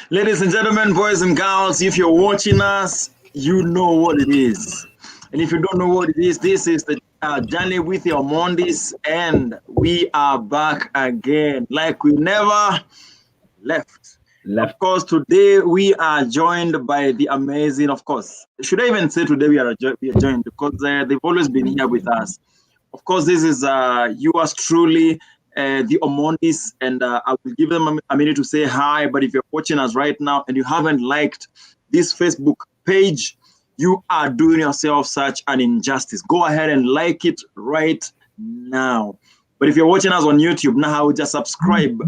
Ladies and gentlemen, boys and girls, if you're watching us, you know what it is. And if you don't know what it is, this is the journey with your Mondis, and we are back again like we never left. Of course, today we are joined by the amazing, of course, should I even say today we are joined because they've always been here with us. Of course, this is yours truly, the Omondis, and I will give them a minute to say hi. But if you're watching us right now and you haven't liked this Facebook page, you are doing yourself such an injustice. Go ahead and like it right now. But if you're watching us on YouTube now, just subscribe.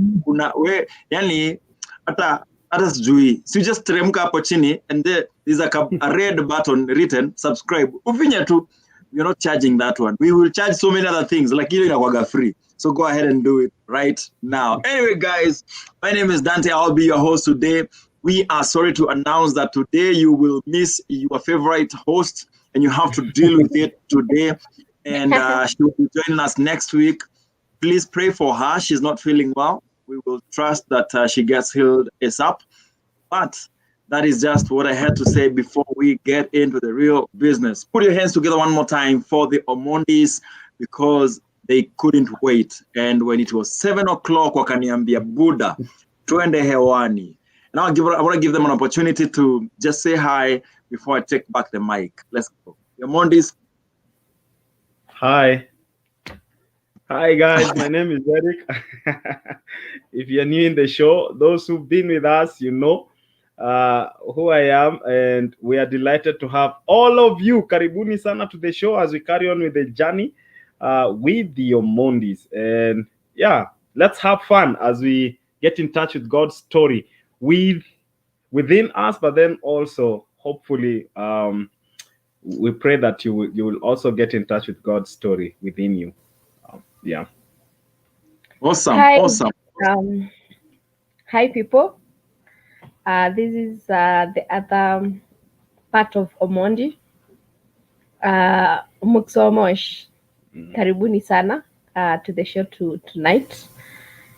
Yani hata sijui, so just teremka hapo chini and there's a red button written subscribe. Ufinya tu. We're not charging that one. We will charge so many other things like inakuwaga free. So go ahead and do it right now. Anyway, guys, my name is Dante. I'll be your host today. We are sorry to announce that today you will miss your favorite host and you have to deal with it today. And she will be joining us next week. Please pray for her. She's not feeling well. We will trust that she gets healed ASAP. But that is just what I had to say before we get into the real business. Put your hands together one more time for the Omondis because they couldn't wait. And when it was 7 o'clock, wakaniambia Buddha, twende hewani. And I want to give them an opportunity to just say hi before I take back the mic. Let's go. The Omondis. Hi. Hi guys, my name is Eric. If you're new in the show, those who've been with us, you know who I am, and we are delighted to have all of you. Karibuni sana to the show as we carry on with the journey with the Omondis. And yeah, let's have fun as we get in touch with God's story within us, but then also hopefully we pray that you will also get in touch with God's story within you. Yeah. Awesome. Hi. Awesome. Hi, people. This is the other part of Omondi. Muksomosh. Karibuni sana to the show tonight.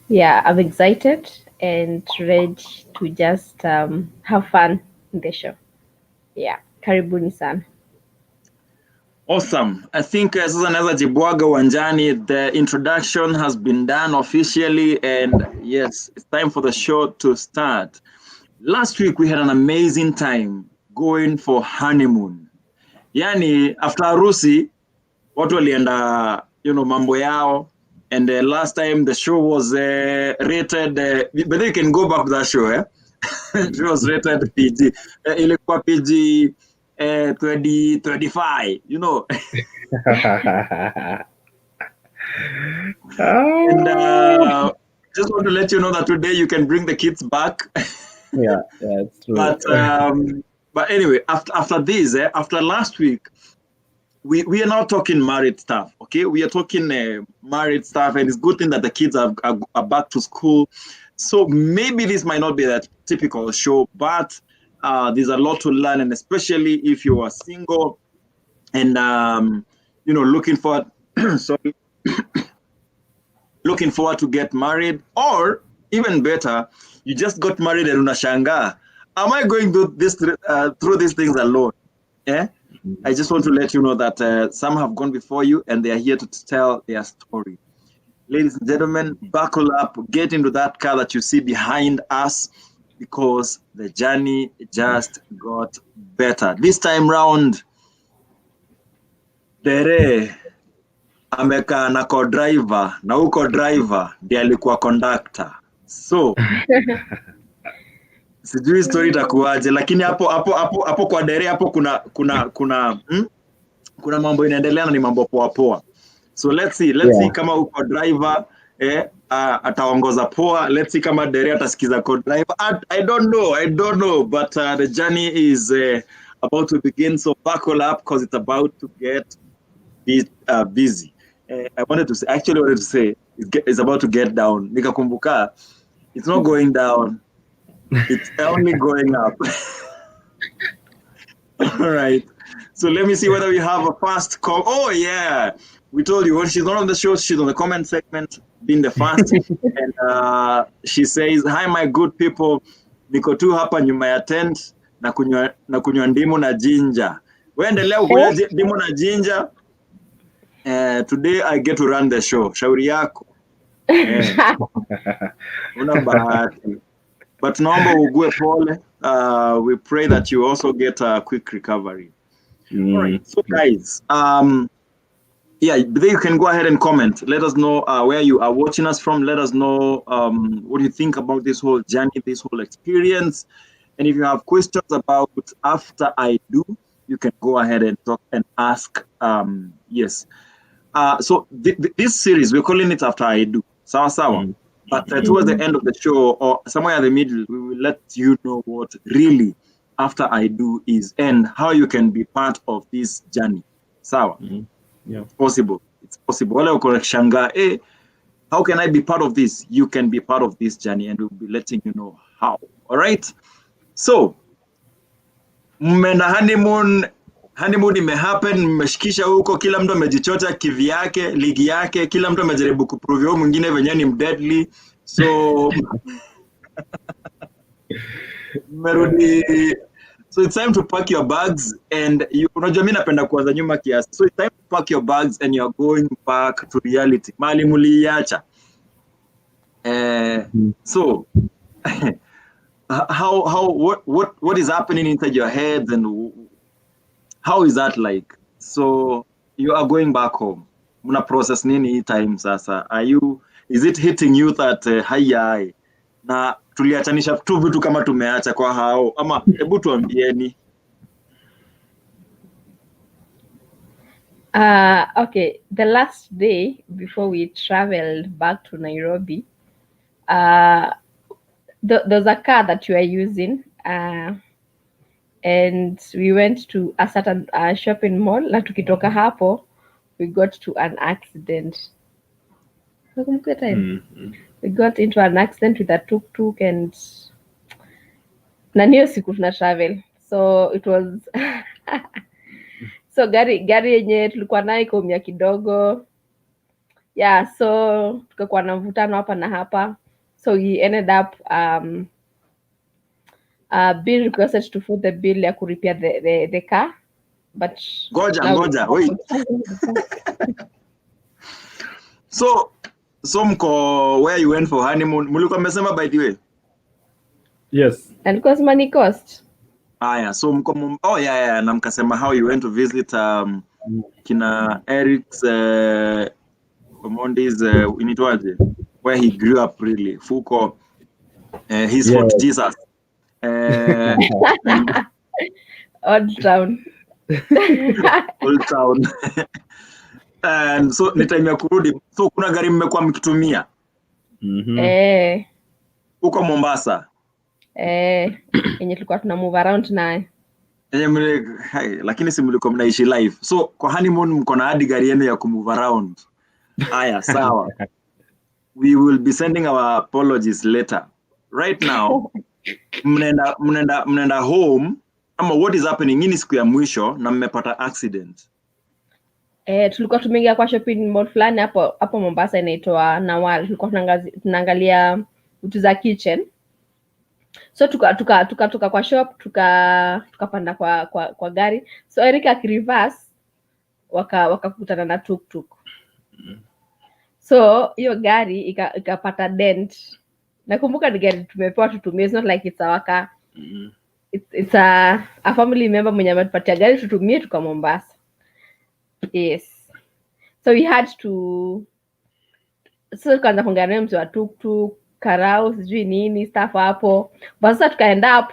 Yeah, I'm excited and ready to just have fun in the show. Yeah, karibuni sana. Awesome. I think Susan Jibwaga Wanjani, the introduction has been done officially, and yes, it's time for the show to start. Last week we had an amazing time going for honeymoon. Yani after harusi, watu walienda, mambo yao, and last time the show was rated, but then you can go back to that show, eh? It was rated PG. Ilikuwa PG 2025, And just want to let you know that today you can bring the kids back. Yeah, it's true. But anyway, after this, after last week, we are now talking married stuff. Okay, we are talking married stuff, and it's good thing that the kids are back to school. So maybe this might not be that typical show, but there's a lot to learn, and especially if you are single and looking forward looking forward to get married, or even better, you just got married and unashanga. Am I going through these things alone? Yeah. I just want to let you know that some have gone before you and they are here to tell their story. Ladies and gentlemen, buckle up, get into that car that you see behind us, because the journey just got better. This time round, Dere amekaa na co-driver na huko driver ndiye alikuwa conductor. So sijui story itakuwaje, lakini hapo kwa Dere hapo kuna mambo inaendelea na ni mambo poa. So let's see kama uko driver ataongoza poa. Let's see kama Dere atasikiza co-driver. I don't know, but the journey is about to begin, so buckle up because it's about to get busy. I wanted to say it's about to get down. Nikakumbuka, it's not going down, it's only going up. All right, so let me see whether we have a fast call. Oh yeah, we told you when she's not on the show, she's on the comment segment being the first. And she says, hi my good people, niko tu hapa nyuma ya tent na kunywa ndimu na ginger. Wewe endelea kunywa ndimu na ginger. Today I get to run the show. Shauri yako. Una bahati. But naomba ugue pole. We pray that you also get a quick recovery. All right. So guys, yeah, then you can go ahead and comment. Let us know where you are watching us from. Let us know what you think about this whole journey, this whole experience. And if you have questions about After I Do, you can go ahead and talk and ask. Yes. So this series, we're calling it After I Do. Sawa sawa. But towards the end of the show, or somewhere in the middle, we will let you know what really After I Do is and how you can be part of this journey. Sawa. Yeah. It's possible. It's possible. Wale uko shanga, how can I be part of this? You can be part of this journey, and we'll be letting you know how. All right. So, mmena honeymoon imehappen, mmeshikisha huko, kila mtu amejichota kivyake, ligi yake, kila mtu amejaribu kuprove huyo mwingine venye ni deadly. So mmerudi. So it's time to pack your bags and unajua mimi napenda kuanza nyuma kiasi. So it's time to pack your bags and you're going back to reality. Mali muliacha. So what is happening inside your heads and how is that like? So you are going back home. Muna process nini time sasa? Is it hitting you that hai na tuliachanisha tu vitu kama tumeacha kwa hao ama hebu tuambieni. Okay, the last day before we traveled back to Nairobi, there's a car that you are using, and we went to a certain shopping mall. Na tukitoka hapo, we got to an accident. We got into an accident with a tuk-tuk and na niyo siku tuna travel. So it was so gari yenye tulikuwa nayo ikaumia kidogo. Yeah, so tukakuwa na mvutano hapa na hapa. So we ended up being requested to foot the bill ya ku repair the car. But Ngoja, wait. So mko where you went for honeymoon, mulikuwa mmesema by the way? Yes. And cost money cost. Yeah, so mko na mkasema how you went to visit kina Eric's Mondays initwaje, where he grew up really, Fuko, his Fort Jesus. Old town. Old town. And so ni time ya kurudi. So kuna gari mmekuwa mkitumia? Huko Mombasa. Yenye tulikuwa tuna move around naye. Lakini si mlikuwa mnaishi live. So kwa honeymoon mko na hadi gari yenu ya kumove around. Haya, sawa. We will be sending our apologies later. Right now, mnenda home ama what is happening? Nini siku ya mwisho na mmepata accident? Tulikuwa tumeingia kwa shopping mall fulani hapo Mombasa inaitwa Nawal. Tulikuwa tunaangalia vitu za kitchen. So tuka kwa shop tukapanda kwa gari. So Eric akireverse wakakutana na tuk-tuk. So hiyo gari ikapata dent. Nakumbuka ni gari tumepewa tutumie, it's not like it's our car. It's a family member mwenye ametupatia gari tutumie tuka Mombasa. Yes. So we had to kaanza kuongea naye mtu wa tuk-tuk, karao, sijui nini, stuff hapo. But sasa tukaenda up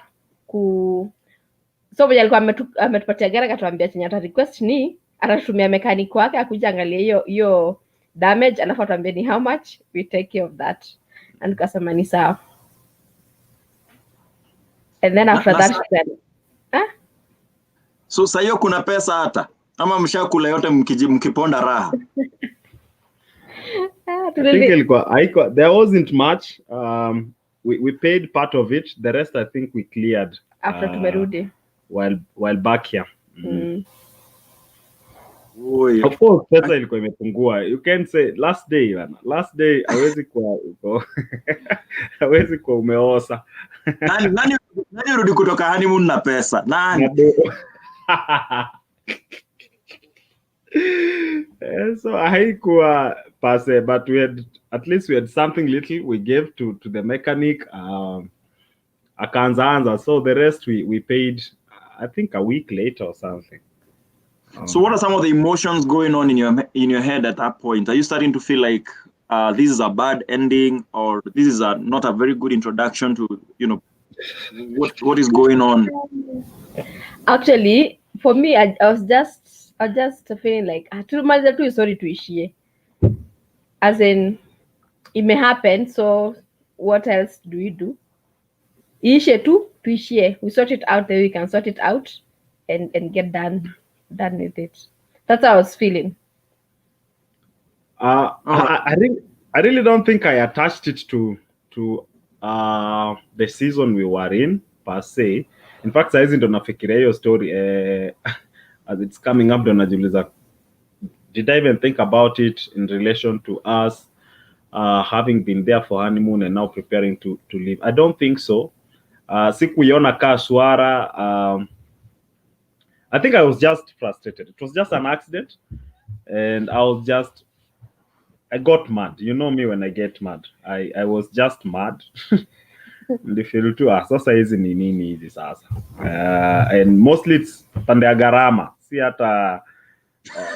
so mwenye alikuwa ametupatia gari akatuambia chenye ata request ni atatumia mechanic wake akuja angalia hiyo damage, alafu atuambie ni how much we take care of that. And tukasema ni sawa. And then after that so sayo kuna pesa hata ama mshakula yote mkiponda raha? I think there wasn't much. We paid part of it. The rest I think we cleared after tumerudi while back here. Oi. Of course pesa ilikuwa imepungua. You can say last day hawezi kuwa umeosa. Nani rudi kutoka honeymoon na pesa? Nani? So haikuwa pase, but we had something little we gave to the mechanic. Akaanza, so the rest we paid, I think a week later or something. So what are some of the emotions going on in your head at that point? Are you starting to feel like this is a bad ending, or this is not a very good introduction to, what is going on? Actually, for me, I was just feeling like tumalize tu story tuishie, as in it may happen. So what else do we do? Iishe tu tuishie. We sort it out. Then we can sort it out and get done with it. That's how I was feeling. I really don't think I attached it to the season we were in per se. In fact, saizi ndo nafikiria hiyo story as it's coming up, ndo najiuliza, did I even think about it in relation to us having been there for honeymoon and now preparing to leave? I don't think so. Sikuiona ka swara. I think I was just frustrated. It was just an accident, and I got mad. You know me when I get mad. I was just mad. Ndifeel tu sasa hizi ni nini hizi sasa. And mostly it's pande ya gharama. Si hata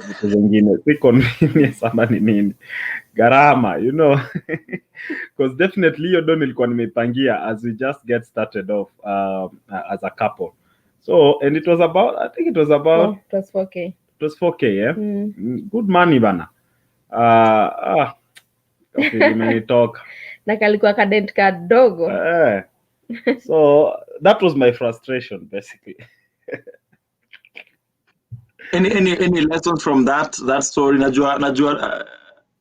vitu vingine. Si convenience ama ni nini. Gharama, because definitely hiyo ndo nilikuwa nimeipangia as we just get started off as a couple. So, and it was about, I think it was about... it was 4K. It was 4K, yeah? Good money, bana. Imenitoka. Na kalikuwa kadent kadogo. So, that was my frustration, basically. Any lessons from that story? Najua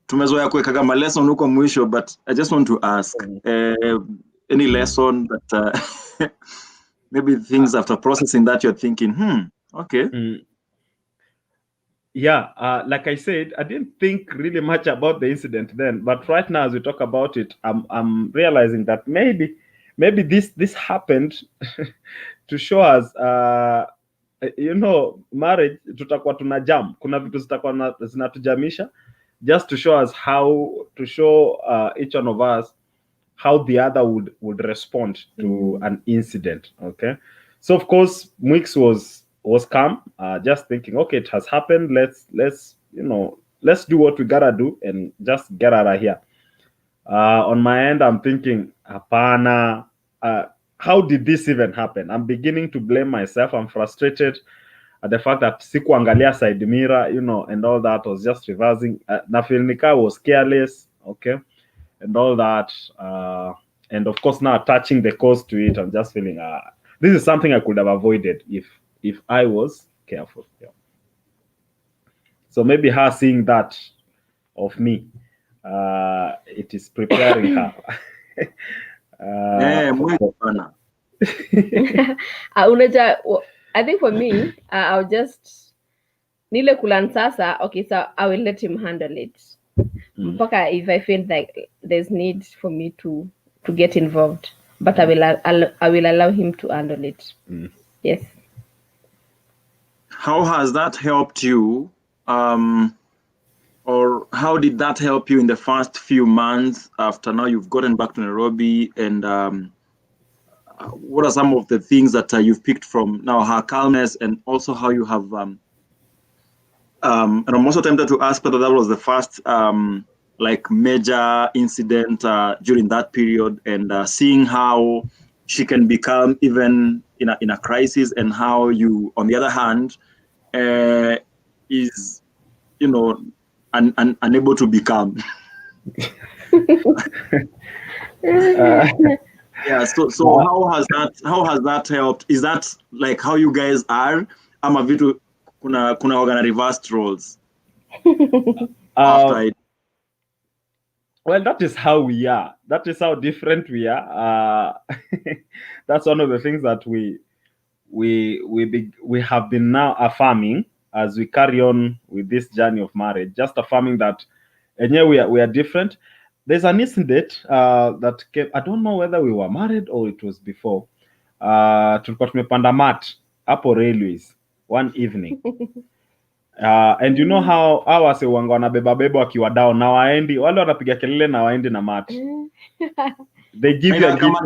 tumezoea kuweka kama lesson huko mwisho, but I just want to ask any lesson that maybe things after processing that you're thinking, okay. Yeah, like I said, I didn't think really much about the incident then, but right now as we talk about it, I'm realizing that maybe this happened to show us marriage tutakuwa tunajam, kuna vitu zitakuwa zinatujamisha, just to show us to show each one of us how the other would respond to an incident. Okay, so of course Mwix was calm, just thinking, okay, it has happened, let's do what we gotta do and just get out of here. On my end, I'm thinking, hapana, how did this even happen? I'm beginning to blame myself. I'm frustrated at the fact that sikuangalia side mirror, and all that. Was just reversing. Nafilnika was careless, okay, and all that. And of course, now attaching the cause to it, I'm just feeling this is something I could have avoided if I was careful. Yeah. So maybe her seeing that of me, it is preparing her. I think for me, I'll just nile kulan sasa. Okay, so I will let him handle it. If I feel like there's need for me to get involved, but I will allow him to handle it. Yes. How has that helped you? Or how did that help you in the first few months after now you've gotten back to Nairobi? And what are some of the things that you've picked from now her calmness, and also how you have and I'm also tempted to ask whether that was the first like major incident during that period, and seeing how she can become even in a crisis, and how you, on the other hand, is unable to become. Yeah. So how has that helped? Is that like how you guys are? Ama vitu kuna organa reversed roles. Well, that is how we are. That is how different we are. That's one of the things that we have been now affirming as we carry on with this journey of marriage. Just affirming that, and yeah, we are different. there's an incident that came. I don't know whether we were married or it was before. Tulikuwa tumepanda mat hapo railways one evening. And you know how wase wanga wanabeba beba wakiwa down na waendi, wale wanapiga kelele na waendi na mat. They give you a gift.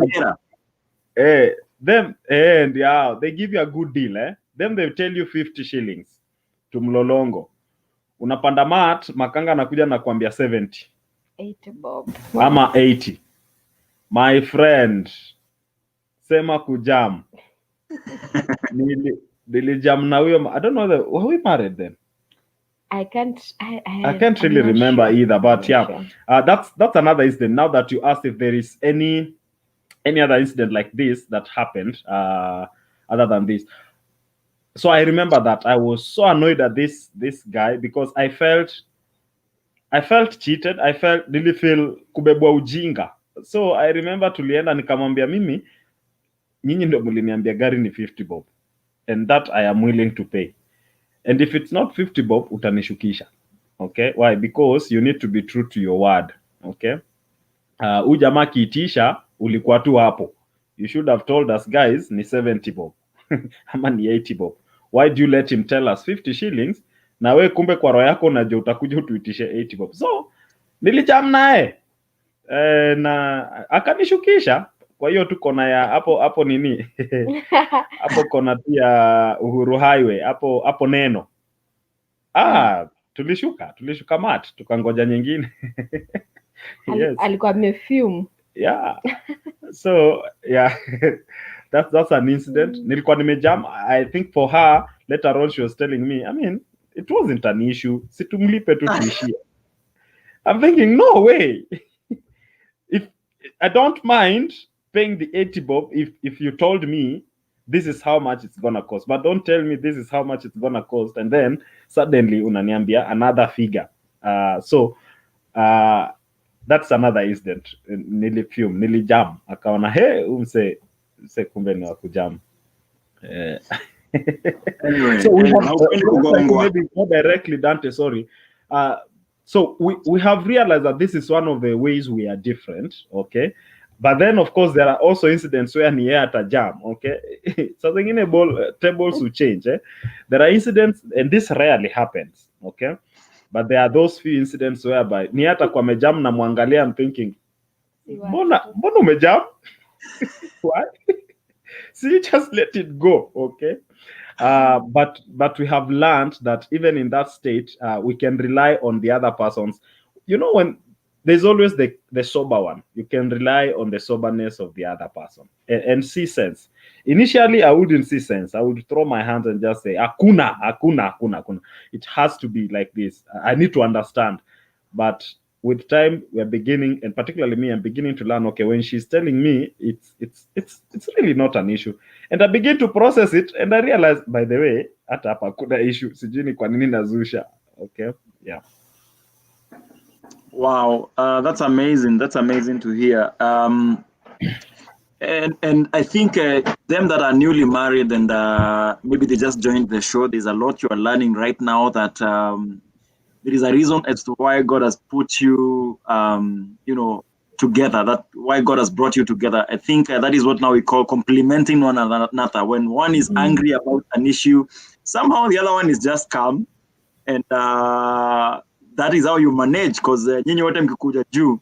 Them and yeah, they give you a good deal, Them they tell you 50 shillings to mlolongo. Unapanda mat, makanga anakuja na kuambia 70. 80 bob. Ama 80. My friend, sema kujam. Nilijam na huyo. I don't know, were we married then? I can't really remember either, but yeah, sure. That's another incident. Now that you asked if there is any other incident like this that happened other than this, so I remember that I was so annoyed at this guy because I felt cheated. I really feel kubebwa ujinga. So I remember tulienda nikamwambia, mimi nyinyi ndio mliniambia gari ni 50 bob and that I am willing to pay, and if it's not 50 bob utanishukisha. Okay, why? Because you need to be true to your word. Okay, jamaa kiitisha ulikuwa tu hapo. You should have told us, guys, ni 70 bob ama ni 80 bob. Why do you let him tell us 50 shillings na we kumbe kwa roho yako unajua utakuja utuitishe 80 bob? So nilijam naye na akanishukisha. Kwa hiyo tuko na ya hapo nini hapo kona pia Uhuru Highway hapo neno. Tulishuka mat tukangoja nyingine. Yes. Alikuwa amefume. Yeah. So yeah, that's an incident. Nilikuwa nimejam. I think for her later on she was telling me, I mean, it wasn't an issue. Situmlipe tu tuishie. I'm thinking, no way. If I don't mind paying the 80 bob if you told me this is how much it's gonna cost, but don't tell me this is how much it's gonna cost and then suddenly unaniambia another figure. So that's another incident. Nilijam akaona umse kumbe ni wakujam. Anyway, so we have maybe more directly, Dante, sorry. So we have realized that this is one of the ways we are different, okay? But then, of course, there are also incidents where ni at a jam, okay? So the tables will change. There are incidents, and this rarely happens, okay? But there are those few incidents whereby ni hata kwa mejam na mwangalia, I'm thinking, mbona umejam? Why? So you just let it go, okay? But we have learned that even in that state, we can rely on the other persons. You know, when there's always the sober one, you can rely on the soberness of the other person and see sense. Initially, I wouldn't see sense. I would throw my hands and just say, hakuna. It has to be like this. I need to understand. But with time, we're beginning, and particularly me, I'm beginning to learn, okay, when she's telling me, it's really not an issue. And I begin to process it, and I realize, by the way, hata hapa kuna issue, sijui ni kwa nini nazusha. Okay, yeah. Wow, that's amazing. That's amazing to hear. And I think them that are newly married and maybe they just joined the show, there's a lot you are learning right now that there is a reason as to why God has put you, together. That why God has brought you together. I think that is what now we call complementing one another. When one is angry about an issue, somehow the other one is just calm, and that is how you manage. Because nyinyi wote mkikuja juu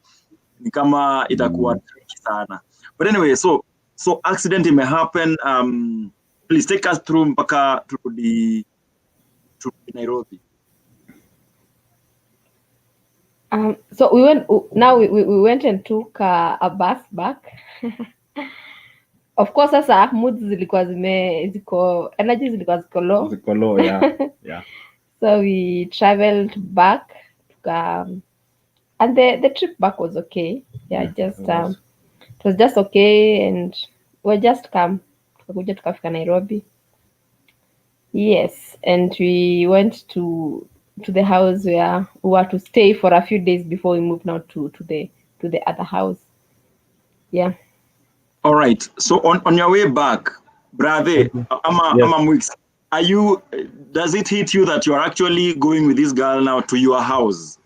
ni kama itakuwa tricky sana. But anyway, so accident may happen. Please take us through mpaka to Nairobi. So we went. Now we went and took a bus back. Of course, sasa moods zilikuwa energy zilikuwa ziko low. Ziko low, yeah, yeah. So we traveled back, and the trip back was okay. Yeah, just it was just okay, and we just come. Tukakuja tukafika Nairobi. Yes, and we went to the house where we were to stay for a few days before we moved now to the other house. Yeah. All right. So on your way back, brother, does it hit you that you're actually going with this girl now to your house?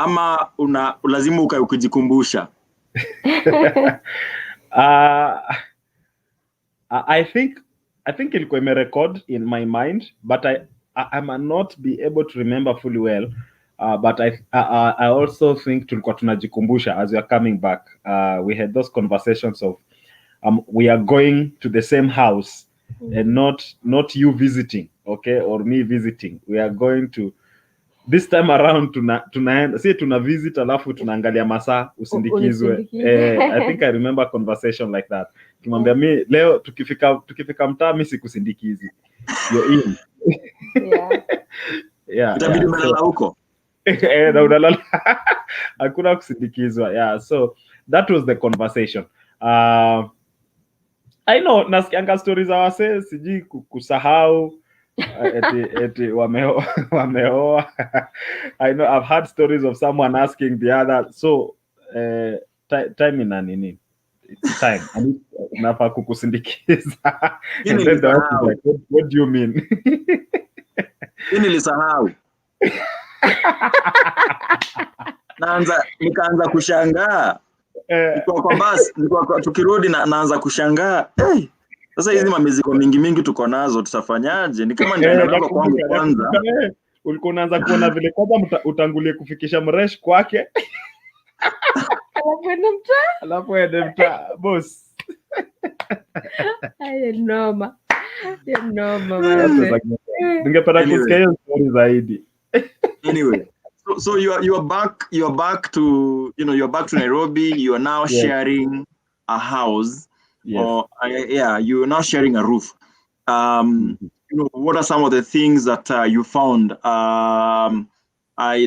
ama lazima ukijikumbusha? I think ilikuwa imerecord in my mind, but I might not be able to remember fully well. But I also think tulikuwa tunajikumbusha as we are coming back. We had those conversations of we are going to the same house and not you visiting, okay, or me visiting. We are going to this time around tuna visit alafu tunaangalia masaa usindikizwe. I think I remember a conversation like that. Kimwambia mi leo tukifika mtaa mi sikusindikizi. You're in. Yeah. Itabidi umelala huko. Na unalala. Hakuna kusindikizwa. Yeah, so that was the conversation. I know nasikianga stories za wase siji kusahau eti wameoa. I know I've heard stories of someone asking the other, so time ina nini, it's time nafaa kukusindikiza. And then the other is like, what do you mean? Nilisahau. Nikaanza kushangaa. Nilikuwa kwa bus, tukirudi naanza kushangaa. Sasa hizi mamiziko mingi tuko nazo tutafanyaje? Ni kama ndio kwangu kwanza. Ulikuwa unaanza kuona vile kwanza utangulie kufikisha mresh kwake. Alafu ende mtaa boss. Ay, noma. Ningependa kusikia hiyo story zaidi. Anyway, so you are back to, you're back to Nairobi. You are now sharing a house. Yes. Or you're now sharing a roof. What are some of the things that you found?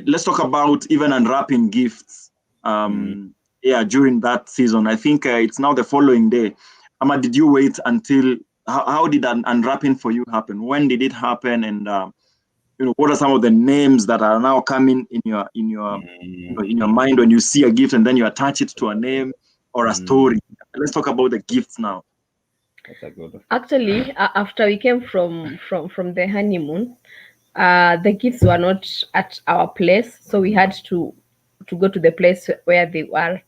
Let's talk about even unwrapping gifts. During that season. I think it's now the following day. Ama, did you wait until? How did an unwrapping for you happen? When did it happen? And what are some of the names that are now coming in your mind when you see a gift and then you attach it to a name or a story? Let's talk about the gifts now. Actually, after we came from the honeymoon, the gifts were not at our place, so we had to go to the place where they were,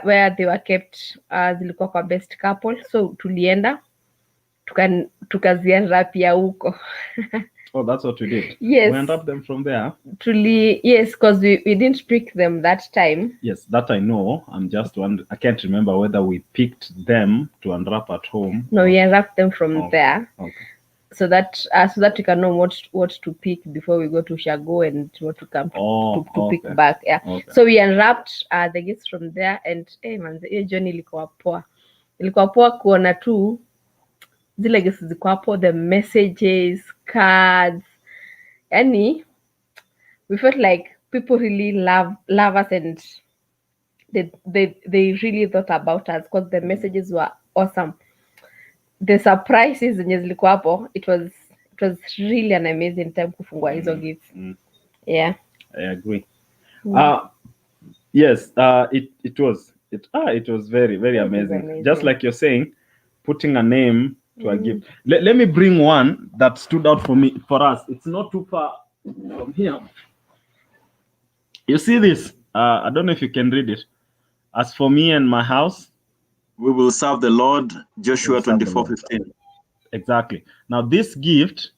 where they were kept. Zilikuwa kwa best couple, so tulienda tukaziunwrap pia huko. Oh, that's what we did. Yes. We unwrapped them from there. Yes, because we didn't pick them that time. Yes, that I know. I'm just wondering. I can't remember whether we picked them to unwrap at home. No, we unwrapped them from there. Okay. So that we can know what to pick before we go to Shago and what to come to pick back. Yeah. Okay. So we unwrapped the gifts from there, and man, hiyo journey ilikuwa poa. Ilikuwa poa kuona tu zile gifts zilikuwa poa, the messages, cards. Yani, we felt like people really love us, and they really thought about us because the messages were awesome. The surprises zenye zilikuwa hapo, it was really an amazing time kufungua hizo gifts. Yeah, I agree. Yes, it was very, very amazing. Just like you're saying, putting a name to a gift. Let me bring one that stood out for us. It's not too far from here. You see this? I don't know if you can read it. As for me and my house, we will serve the Lord. Joshua 24:15. Exactly. Now, this gift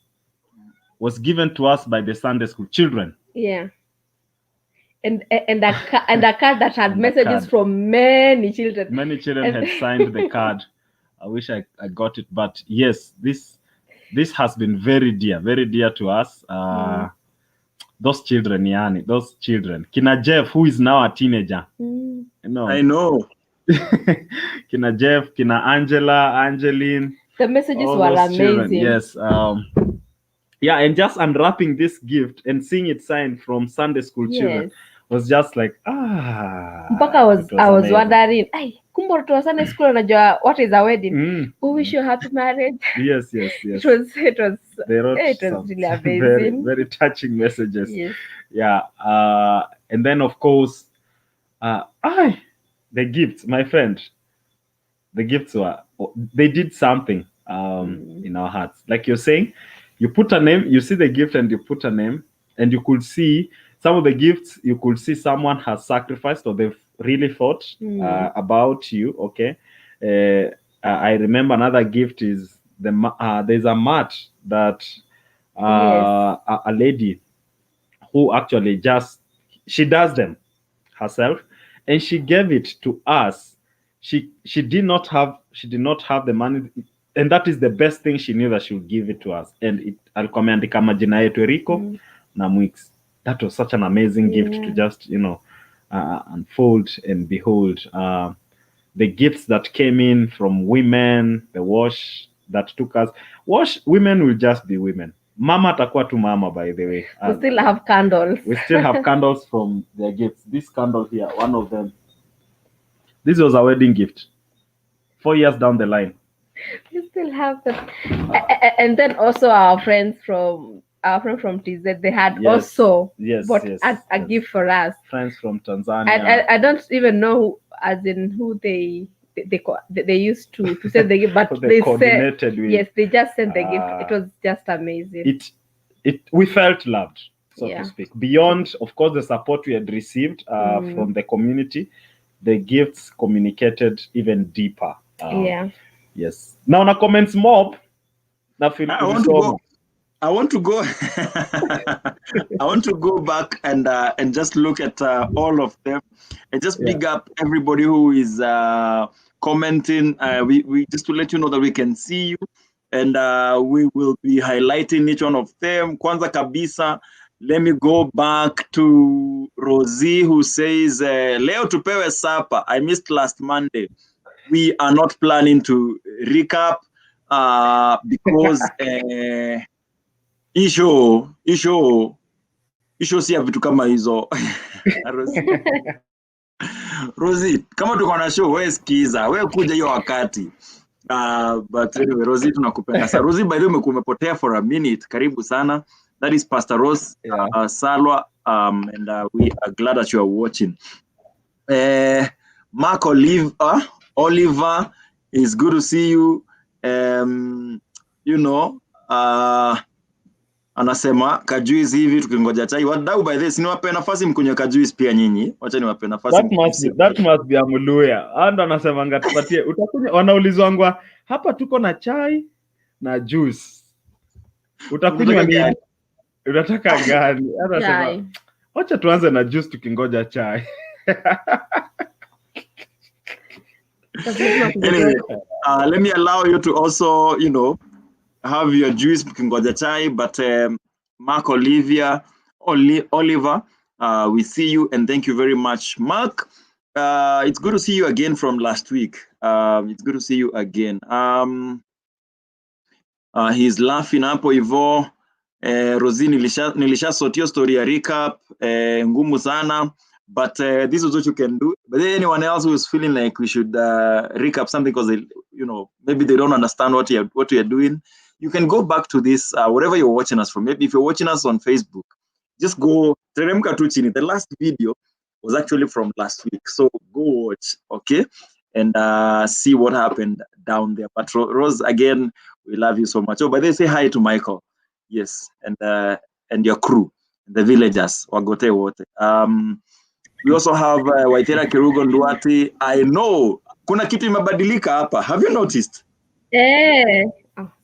was given to us by the Sunday school children. Yeah. And a card that had messages from many children. Many children had signed the card. I wish I got it, but yes, this has been very dear to us. Those children, Kina Jeff, who is now a teenager. I know. Kina Jeff, Kina Angela, Angeline. The messages were amazing. Children. Yes. And just unwrapping this gift and seeing it signed from Sunday school children was just like, Mpaka I was wondering, kumbe watu wa Sunday school wanajua what is a wedding. We wish you happy marriage. Yes. It was really amazing. Very, very touching messages. Yes. Yeah. And then of course, the gifts, my friend. The gifts they did something in our hearts. Like you're saying, you put a name, you see the gift and you put a name, and you could see some of the gifts you could see someone has sacrificed or they've really thought about you. Okay. I remember another gift is there's a mat that a lady who actually she does them herself, and she gave it to us. She did not have the money, and that is the best thing. She knew that she would give it to us, and alikuwa ameandika majina yetu Rico na Mwix. That was such an amazing gift to just unfold and behold. The gifts that came in from women, the wash that took us. Women will just be women. Mama atakuwa tu mama, by the way. We still have candles. We still have candles from their gifts. This candle here, one of them. This was a wedding gift. 4 years down the line. We still have them. And then also our friend from TZ, they had also bought a gift for us. Friends from Tanzania. I don't even know as in who they used to send the gift, but they coordinated with. Yes, they just sent the gift. It was just amazing. We felt loved, so to speak. Beyond, of course, the support we had received from the community, the gifts communicated even deeper. Yes. Now, na comments mob. I want to go. I want to go back and just look at all of them and just big up everybody who is commenting. We just to let you know that we can see you, and we will be highlighting each one of them. Kwanza kabisa, let me go back to Rosie, who says, Leo tupewe sapa. I missed last Monday. We are not planning to recap because isho si ya vitu kama hizo. Rosie, kama tuko na show, wewe sikiza, wewe kuja hiyo wakati. But anyway, Rosie, tunakupenda sana. Rosie, by the way, umepotea for a minute. Karibu sana. That is Pastor Rose Salwa, and we are glad that you are watching. Mark Oliver, it's good to see you. You know, anasema kajuice hivi tukingoja chai. Wadau, by this niwape nafasi mkunywe kajuice pia nyinyi. Wacha niwape nafasi. That must be a Muluya. Ando anasema ngatupatie. Utakunywa, wanaulizwangwa hapa tuko na chai na juice. Utakunywa nini? Unataka gani? Anasema wacha tuanze na juice tukingoja chai. Anyway, let me allow you to also, you know, have your juice tukingoja chai. But Mark Oliver, we see you and thank you very much, Mark. It's good to see you again from last week. It's good to see you again. He's laughing hapo hivyo. Rosie, nilisha sotio story ya recap, ngumu sana. But this is what you can do. But anyone else who is feeling like we should recap something because you know, maybe they don't understand what you're doing, you can go back to this wherever you're watching us from. Maybe if you're watching us on Facebook, just go. The last video was actually from last week, so go watch, okay, and see what happened down there. But Rose, again, we love you so much. Oh, but they say hi to Michael, yes, and your crew, the villagers, Wagote Wote. We also have Waithera Kirugo Nduati. I know kuna kitu imebadilika hapa. Have you noticed?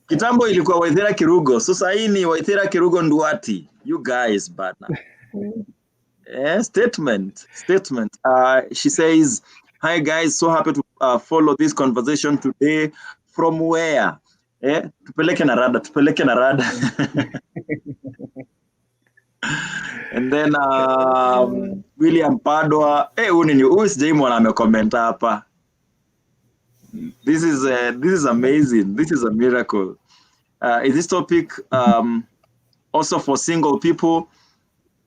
Kitambo ilikuwa Waithera Kirugo. So sasa hii ni Waithera Kirugo Nduati. You guys, bana. Statement. She says, hi guys, so happy to follow this conversation today. From where? Tupeleke na rada. And then William Padua, who is Jaimon amecomment hapa. This is amazing. This is a miracle. Is this topic also for single people?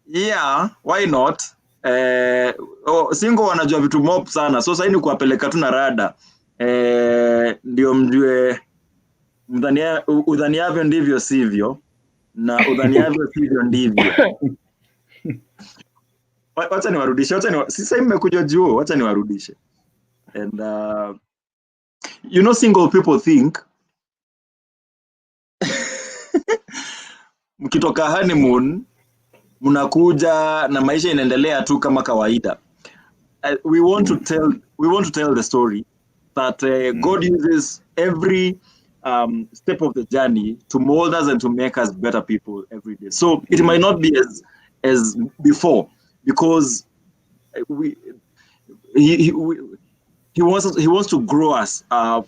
Yeah, why not? Single wanajua vitu mob sana. So sasa ni kuwapeleka tu na rada. Ndio mjue udhaniavyo ndivyo sivyo. Na udhaniavyo sivyo ndivyo. Wacha niwarudishe. Sasa nimekuja juu, wacha niwarudishe. And you know, single people think mkitoka honeymoon mnakuja na maisha inaendelea tu kama kawaida. We want to tell the story that God uses every step of the journey to mold us and to make us better people every day. So it might not be as before, because he wants to grow us for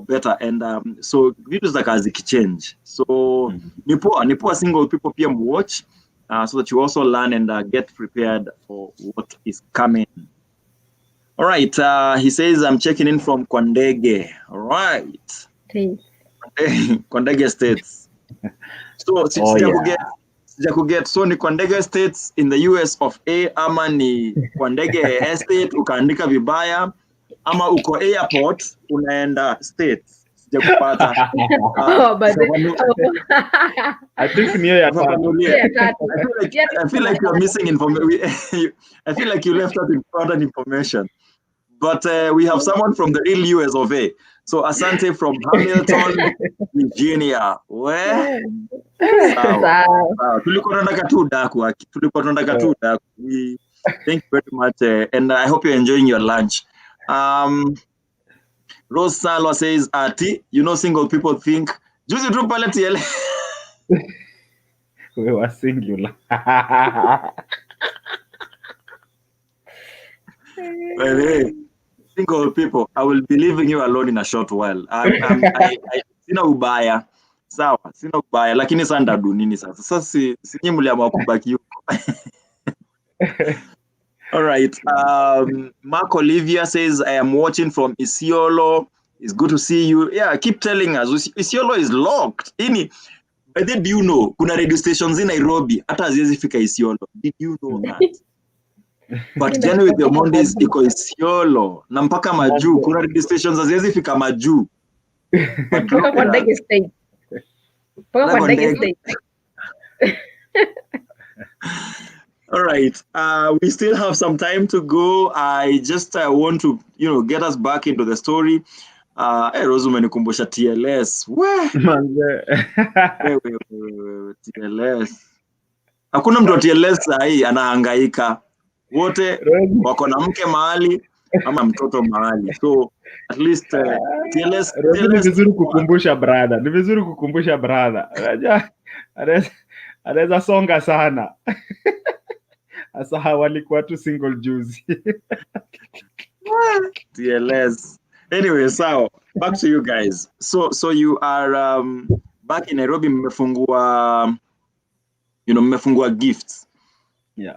better, and so vitu zitaka zikichange. So ni poa single people pia watch, so that you also learn and get prepared for what is coming. All right, he says I'm checking in from Kwandege. All right. Thanks. Kwandege States. So sijakuget, so ni Kwandege States in the US of A, ama ni Kwandege Estate ukaandika vibaya, ama uko airport unaenda States. Sijakupata. I think near ya I feel like you're missing information. I feel like you left out important information. But we have someone from the real US of A. So Asante from Hamilton, Virginia. Where? Tulikuwa tunataka tu daku. Thank you very much, and I hope you're enjoying your lunch. Rose Salwa says, Ati, single people think, juzi tu pale TL. We were singular. Well, hey, single people, I will be leaving you alone in a short while. Sina ubaya. Sawa, sina ubaya, lakini sasa ndadu nini sasa? Sasa si nyinyi mliamua kubaki huko. All right. Mark Olivia says, I am watching from Isiolo. It's good to see you. Yeah, keep telling us. Isiolo is locked. By the way, do you know, kuna radio stations in Nairobi, hata haziwezi fika Isiolo. Did you know that? But Journey with Your Mondays iko Isiolo. Na mpaka Majuu. Kuna radio stations haziwezi fika Majuu. Mpaka Kwandege State. All right. We still have some time to go. I just want to, get us back into the story. Rose umenikumbusha TLS. TLS. Hakuna mtu wa TLS sahi anahangaika. Wote wako na mke mahali ama mtoto mahali. So at least TLS. Ni vizuri kukumbusha brother. Anaweza songa sana. Asa walikuwa tu single juicy. TLS. Anyway, so back to you guys. So you are back in Nairobi, mmefungua gifts. Yeah.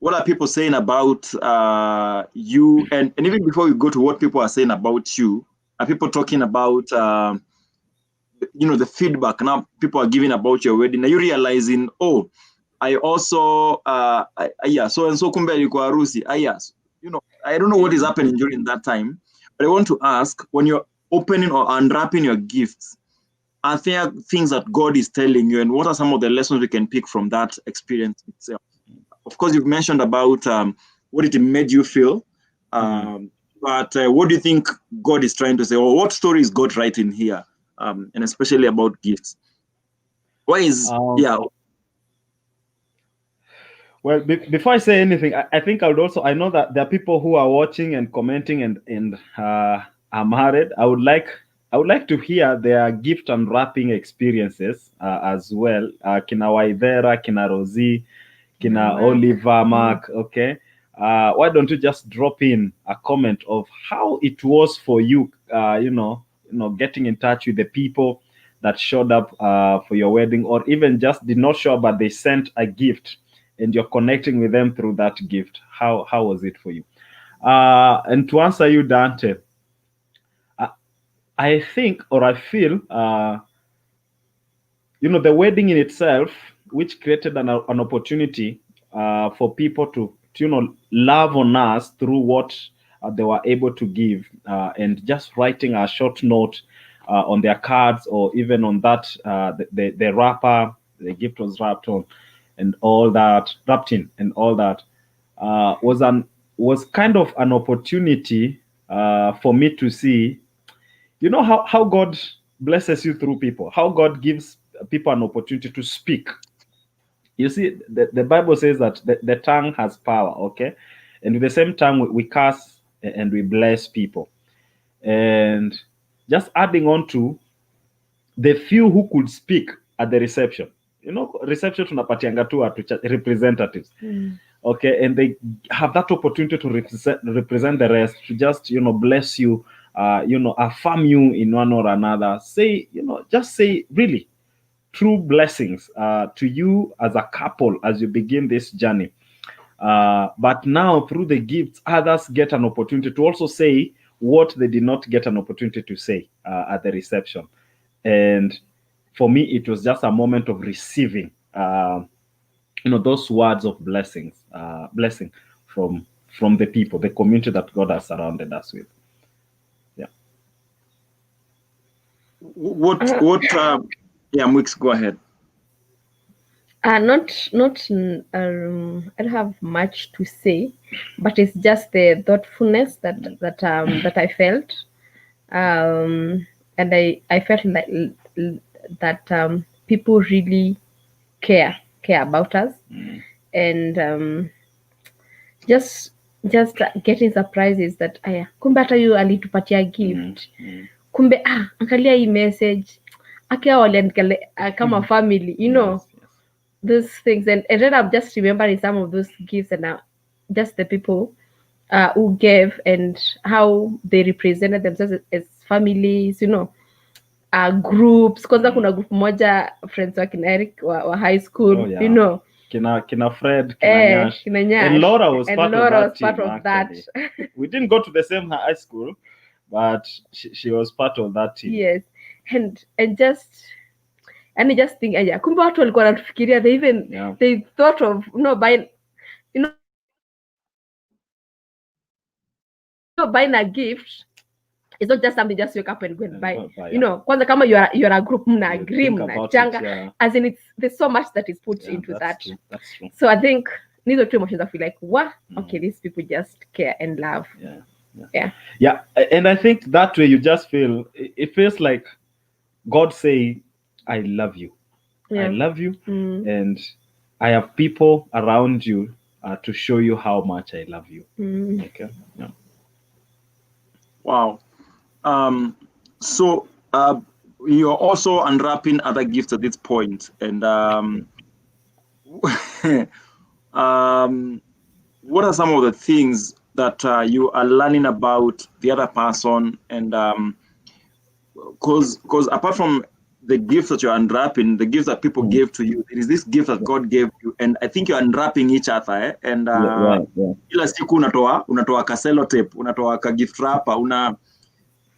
What are people saying about you? And even before we go to what people are saying about you, are people talking about the feedback now people are giving about your wedding? Are you realizing, I also so and so kumbe alikuwa harusi. Yes. I don't know what is happening during that time, but I want to ask, when you're opening or unwrapping your gifts, are there things that God is telling you, and what are some of the lessons we can pick from that experience itself? Of course, you've mentioned about what it made you feel, but what do you think God is trying to say, or what story is God writing here, and especially about gifts? Why is Well, before I say anything, I think I know that there are people who are watching and commenting and are married. I would like to hear their gift unwrapping experiences as well. Kina Waithera, Kina Rosie, Kina Oliver, Mark. Okay, why don't you just drop in a comment of how it was for you? Getting in touch with the people that showed up for your wedding, or even just did not show up but they sent a gift, and you're connecting with them through that gift. How was it for you? And to answer you, Dante, I think, or I feel, the wedding in itself, which created an opportunity for people to love on us through what they were able to give, and just writing a short note on their cards, or even on that, the wrapper, the gift was wrapped on, and all that, wrapped in, and all that, was kind of an opportunity for me to see, how God blesses you through people, how God gives people an opportunity to speak, You see, the Bible says that the tongue has power, okay? And with the same time, we curse and we bless people. And just adding on to the few who could speak at the reception. You know, reception tunapatianga tu watu representatives. Okay, and they have that opportunity to represent the rest, to just, bless you, affirm you in one or another. Say, just say really true blessings to you as a couple as you begin this journey. But now, through the gifts, others get an opportunity to also say what they did not get an opportunity to say at the reception. And for me, it was just a moment of receiving, those words of blessing from the people, the community that God has surrounded us with. Yeah. Yeah, Mix, go ahead. I don't have much to say, but it's just the thoughtfulness that I felt, and I felt like that people really care about us, and just getting surprises that kumbe hata yu alitupatia gift, kumbe angalia hii message akia waliandika kama family, Yes. those things, and then I'm just remembering some of those gifts and just the people who gave and how they represented themselves as families, groups. Kwanza kuna group moja friends wa kina Eric wa high school, Oh, yeah. Kina Fred, kina Nyash. Nyash. And Laura was part of that part team. We didn't go to the same high school, but she was part of that team. Yes, and just think kumbe watu walikuwa wanatufikiria, they even they thought of buying buying a gift. It's not just something just wake up and go and buy. Kwanza kama you're a group, mna agree, mna changa, as in there's so much that is put into that. That's true. So I think these are two emotions I feel like, wow, okay, these people just care and love. Yeah. And I think that way you just feel, it feels like God say, I love you. I love you, and I have people around you to show you how much I love you. Okay. Yeah. Wow. So you're also unwrapping other gifts at this point, and what are some of the things that you are learning about the other person? And because apart from the gifts that you're unwrapping, the gifts that people gave to you, there is this gift that God gave you, and I think you're unwrapping each other, and kila siku unatoa ka sellotape, unatoa ka gift wrapper,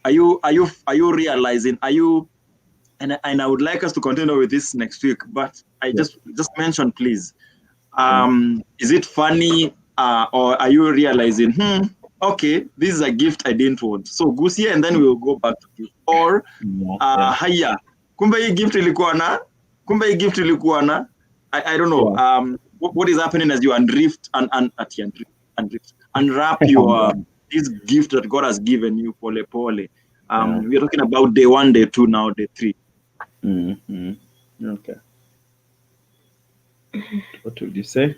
are you realizing, and I would like us to continue with this next week, but I just mention, please, is it funny, or are you realizing, okay, this is a gift I didn't want, so Gusia, and then we'll go back to gift, or haya kumbe hii gift ilikuwa na, I don't know, what is happening as you unwrap your this gift that God has given you, pole pole. We are talking about day 1, day 2, now day 3. Okay. What would you say?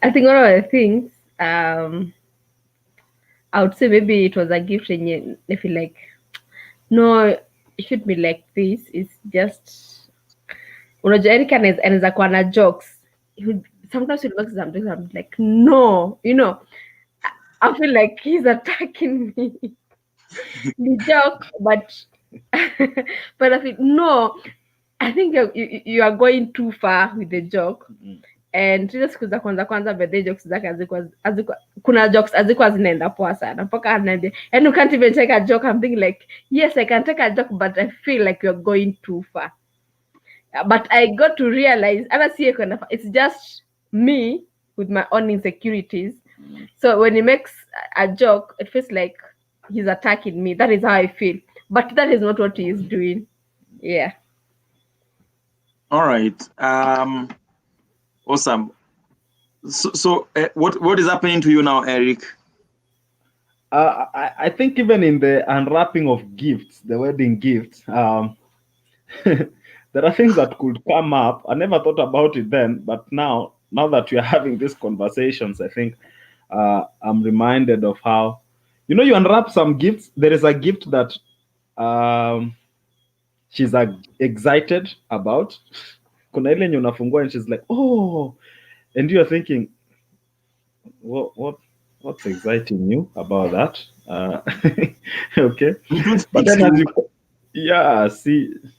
I think one of the things, I would say maybe it was a gift, and I feel like, no, it should be like this. It's just, unajua Eric anaweza kuwa na jokes. Sometimes it makes some jokes, I'm like, no, I feel like he's attacking me. The joke, but I feel, no, I think you are going too far with the joke. And just kuza kwanza birthday jokes zake kuna jokes hazikuwa zinaenda poa sana mpaka anaambia, and you can't even take a joke. I'm thinking like, yes, I can take a joke, but I feel like you're going too far. But I got to realize, it's just me with my own insecurities. So when he makes a joke, it feels like he's attacking me. That is how I feel. But that is not what he is doing. Yeah. All right. Awesome. So what is happening to you now, Eric? I think even in the unwrapping of gifts, the wedding gifts, there are things that could come up. I never thought about it then, but now that we are having these conversations, I think I'm reminded of how, you unwrap some gifts. There is a gift that she's excited about. Kuna ile yenye unafungua and she's like, oh, and you're thinking, what's exciting you about that? Okay, but then as you,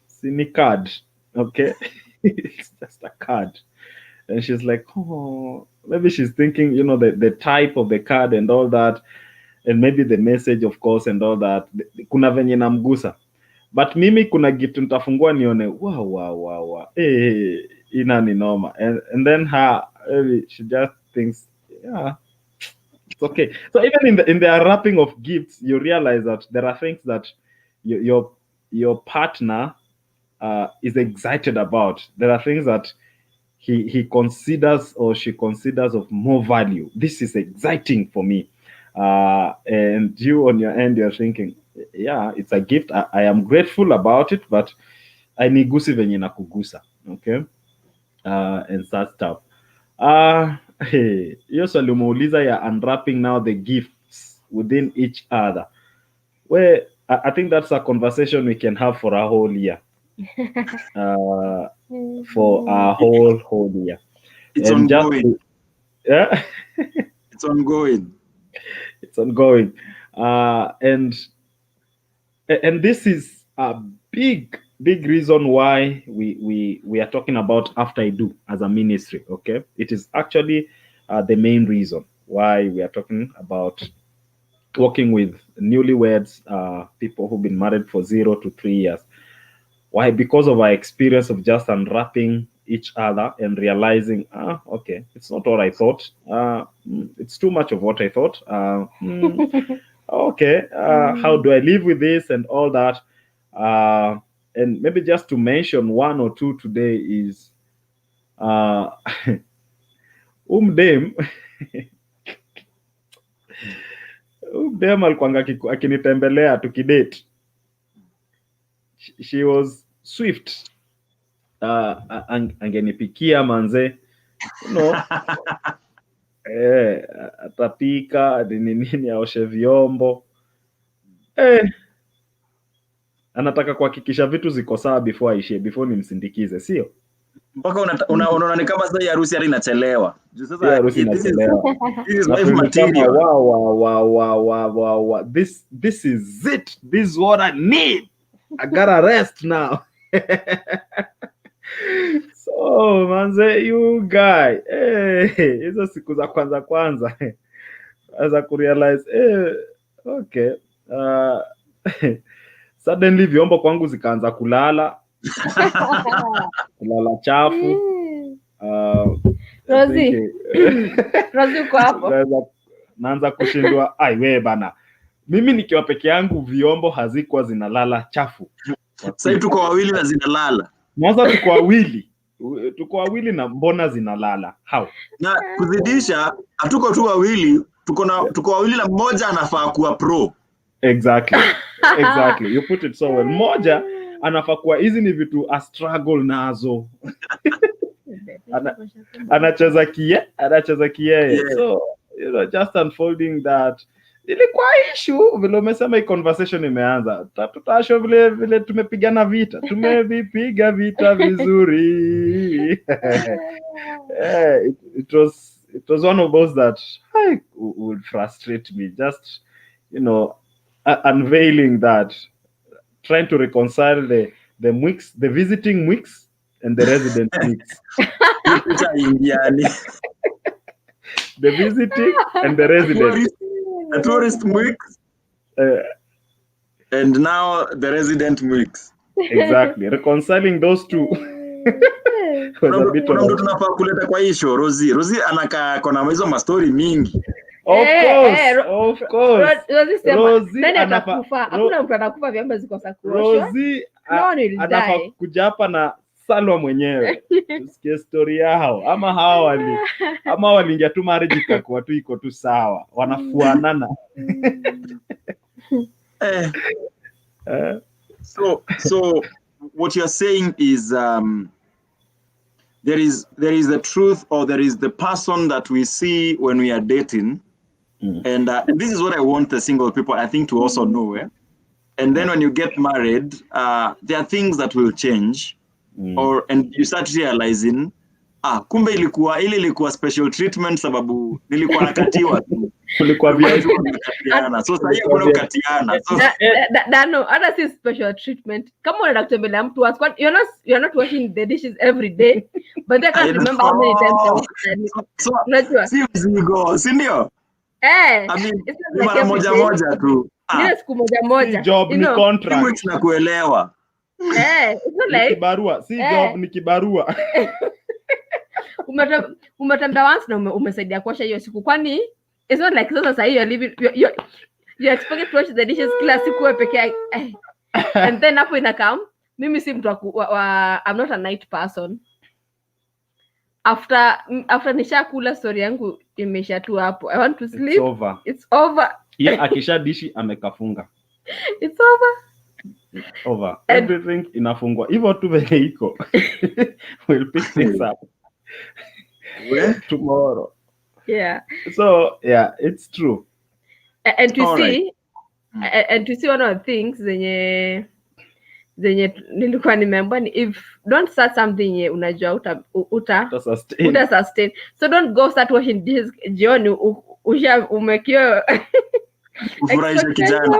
see ni card, okay, it's just a card, and she's like, oh, maybe she's thinking, the type of the card and all that, and maybe the message, of course, and all that. Kuna venye namgusa, but mimi kuna gift nitafungua nione, wow, ina ni noma, and then maybe she just thinks, yeah, it's okay. So even in the unwrapping of gifts, you realize that there are things that your partner is excited about. There are things that he considers or she considers of more value. This is exciting for me. And you on your end, you're thinking, yeah, it's a gift. I am grateful about it, but I nigusi venye na kugusa. Okay. And that stuff. Hiyo swali umeuliza ya unwrapping now the gifts within each other. Well, I think that's a conversation we can have for a whole year. For a whole year. It's and ongoing. Yeah. It's ongoing. It's ongoing. And this is a big reason why we are talking about After I Do as a ministry. Okay, it is actually the main reason why we are talking about working with newlyweds, people who've been married for 0 to 3 years. Why? Because of our experience of just unwrapping each other and realizing, okay, it's not what I thought. It's too much of what I thought. Okay, how do I live with this and all that? And maybe just to mention one or two today is Umdem alikuanga akinitembelea tukidate. She was swift. Angenipikia manze, atapika nini, aoshe vyombo, anataka kuhakikisha vitu ziko sawa before aishie, before nimsindikize, sio mpaka unaona ni kama sasa harusi hata inachelewa. Sasa harusi inachelewa. This is life material. Wow. This is it. This is what I need. I gotta rest now. So manze, you guy, hizo siku za kwanza as I realize, okay, suddenly vyombo kwangu zikaanza kulala chafu. Rosie uko hapo, naanza kushindwa. We bana, mimi nikiwa peke yangu vyombo hazikuwa zinalala chafu. Sasa tuko wawili na zinalala. Mwanzo tuko wawili na mbona zinalala? How? Na kuzidisha, hatuko tu wawili, tuko wawili na mmoja anafaa kuwa pro. Exactly. You put it so well. Mmoja anafaa kuwa hizi ni vitu a struggle nazo. Anacheza kie. Yeah. So, just unfolding that. Ilikuwa issue vile umesema, hii conversation imeanza. Tutasho vile tumepigana vita. Tumevipiga vita vizuri. It was one of those that would frustrate me. Just, unveiling that, trying to reconcile the mix, the visiting mix and the resident mix. The visiting and the resident. The tourist mix, and now the resident mix. Exactly, reconciling those two. Kuna tunafaa kuleta kwa hisho Rosie anakaa kona hizo mastori mingi. Of course. Rosie nani atakufa? Hakuna mtu atakufa vyamba zikosa kuoshwa. Rosie anafaa kuja hapa na Salwa mwenyewe tusikie story yao, ama hao waliingia tu marriage ikakuwa tu iko tu sawa, wanafuanana. So what you're saying is there is the truth, or there is the person that we see when we are dating. And this is what I want the single people, I think, to also know. And then when you get married, there are things that will change, and you start realizing, kumbe ilikuwa special treatment sababu nilikuwa nakatiwa tu. Kulikuwa VIP. So sasa hiyo kuna ukatiana. So no, hata si special treatment. Kama unaenda kutembelea mtu once, you're not washing the dishes every day, but I can't remember how many times I washed. Si mzigo, si ndio? I mean, ni mara moja tu. Ile siku moja. Job ni contract. Na kuelewa. It's not like kibarua, si job ni kibarua. Umetembea once na umesaidia kuosha hiyo siku, kwani it's not like sasa hiyo you expect to wash the dishes kila siku wewe peke yake. And then hapo inakam, mimi si mtu I'm not a night person. After nishakula story yangu imesha tu hapo, I want to sleep. It's over. Akisha dishi amekafunga. It's over. Everything inafungwa hivyo tu vile iko. We'll pick things up tomorrow. So it's true. And to see one of the things zenye nilikuwa nimeambiwa ni, if don't start something unajua uta sustain. So don't go start washing dishes jioni umekio ufurahisha kijana.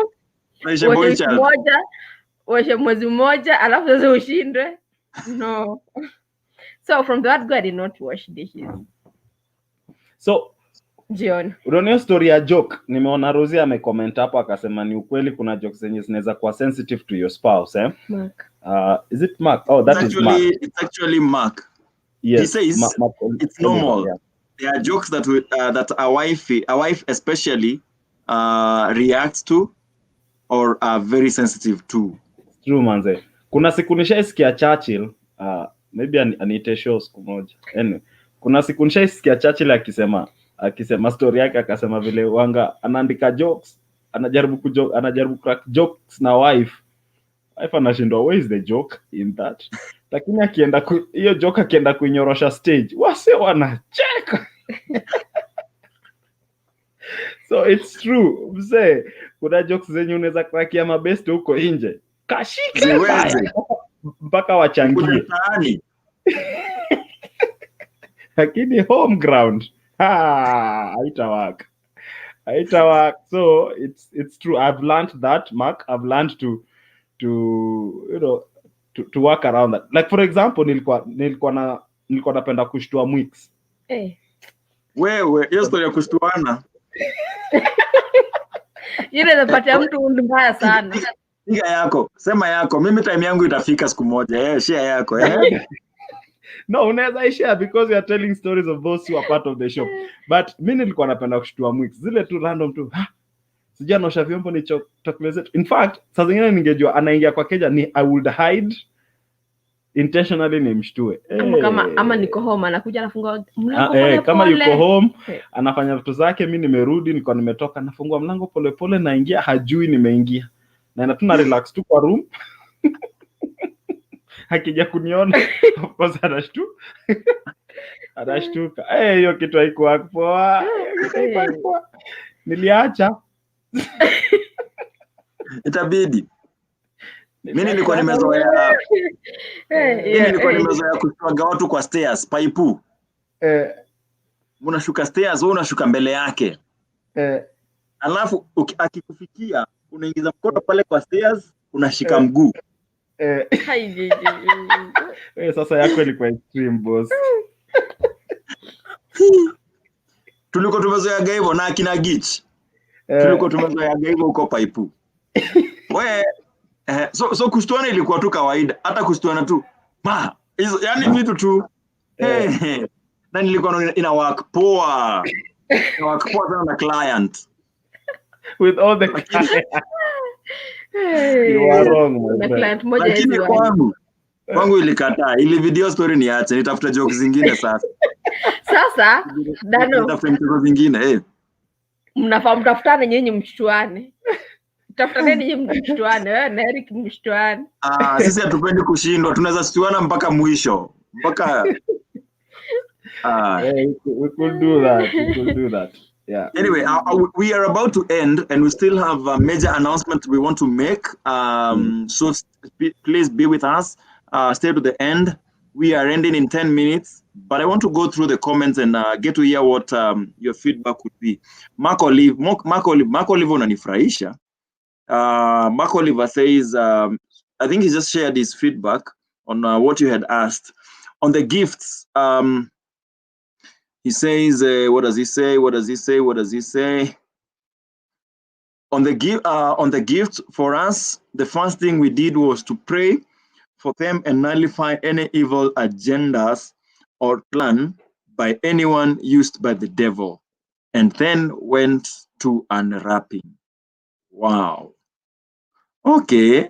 Washe mwezi mmoja alafu sasa ushindwe. No. So from that go, I did not wash dishes. So John, unaona story ya joke, nimeona Rosie amecomment hapo akasema ni ukweli kuna jokes zenye zinaweza kuwa sensitive to your spouse, Mark. Is it Mark? Oh, that is Mark. It's actually Mark. Yes. He says it's normal. Yeah. There are jokes that a wife especially reacts to or are very sensitive to. It's true manze. Kuna siku nishaisikia Churchill, maybe anite show siku moja. Anyway, kuna siku nishaisikia Churchill akisema story yake, akasema vile wanga anaandika jokes, anajaribu crack jokes na wife anashindwa, where is the joke in that? Lakini akienda hiyo joke akienda kuinyorosha stage, wase wanacheka. So it's true mzee, kuna jokes zenye unaweza crack ya mabest huko nje, kashike mpaka wachangie, lakini home ground haitawaka. So it's true. I've learned that, Mark. I've learned to to work around that. Like for example, nilikuwa napenda kushtua mwix. Wewe hiyo story ya kushtuana. Yule anapata mtu mbaya sana. Piga yako, sema yako. Mimi time yangu itafika siku moja. Share yako. No, unaweza share because you are telling stories of those who are part of the show. But mimi nilikuwa napenda kushtua mwix. Zile tu random tu. Sija nosha vyombo ni chocolate. In fact, saa zingine ningejua anaingia kwa keja ni I would hide intentionally nimshtue. Ama niko home anakuja anafunga mlango pole. Kama yuko home anafanya vitu zake, mimi nimerudi nilikuwa nimetoka, nafungua mlango pole pole, naingia hajui nimeingia. Na tuna relax tu kwa room. Akija kuniona hapo anashtuka. Hiyo kitu haikuwa poa. Niliacha. Itabidi. Mimi nilikuwa nimezoea kushtuaga watu kwa stairs, paipu. Unashuka stairs, wewe unashuka mbele yake. Alafu akikufikia unaingiza mkono pale kwa stairs, unashika mguu. Sasa yako ilikuwa extreme boss. Tulikuwa tumezoea hivyo na akina Gitch. Tulikuwa tumezoea hivyo huko paipu. So kushtuana ilikuwa tu kawaida, hata kushtuana tu. Yani vitu tu. Na nilikuwa ina work poa. Ina work poa sana na client. With all the you are wrong, my client moja hivi kwangu ilikataa. Ili video story niache, nitafuta jokes zingine sasa. Sasa Dano nitafuta mchezo zingine. Mnafaa mtafutane nyinyi mchuane. Tafuteni nyinyi mshtuane, wewe na Eric mshtuane. Sisi hatupendi kushindwa, tunaweza shtuana mpaka mwisho. Mpaka we could do that. We could do that. Yeah. Anyway, we are about to end, and we still have a major announcement we want to make. So please be with us. Stay to the end. We are ending in 10 minutes, but I want to go through the comments and get to hear what your feedback would be. Mark Olive unanifurahisha. Mark Oliver says, I think he just shared his feedback on what you had asked. On the gifts, he says, what does he say? On the gift for us, the first thing we did was to pray for them and nullify any evil agendas or plan by anyone used by the devil, and then went to unwrapping. Wow. Okay.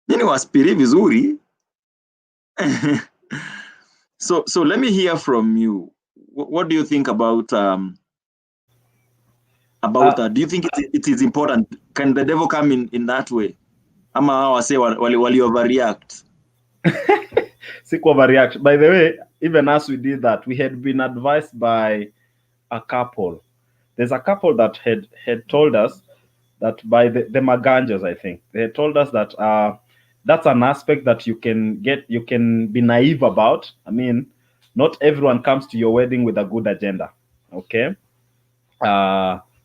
Nini waspiri vizuri? So let me hear from you. What do you think about that? Do you think it is important? Can the devil come in that way? Ama wase wali overreact? Overreact. By the way, even as we did that, we had been advised by a couple. There's a couple that had told us that by the Maganjas, I think, they had told us that that's an aspect that you can be naive about. I mean, not everyone comes to your wedding with a good agenda. Okay.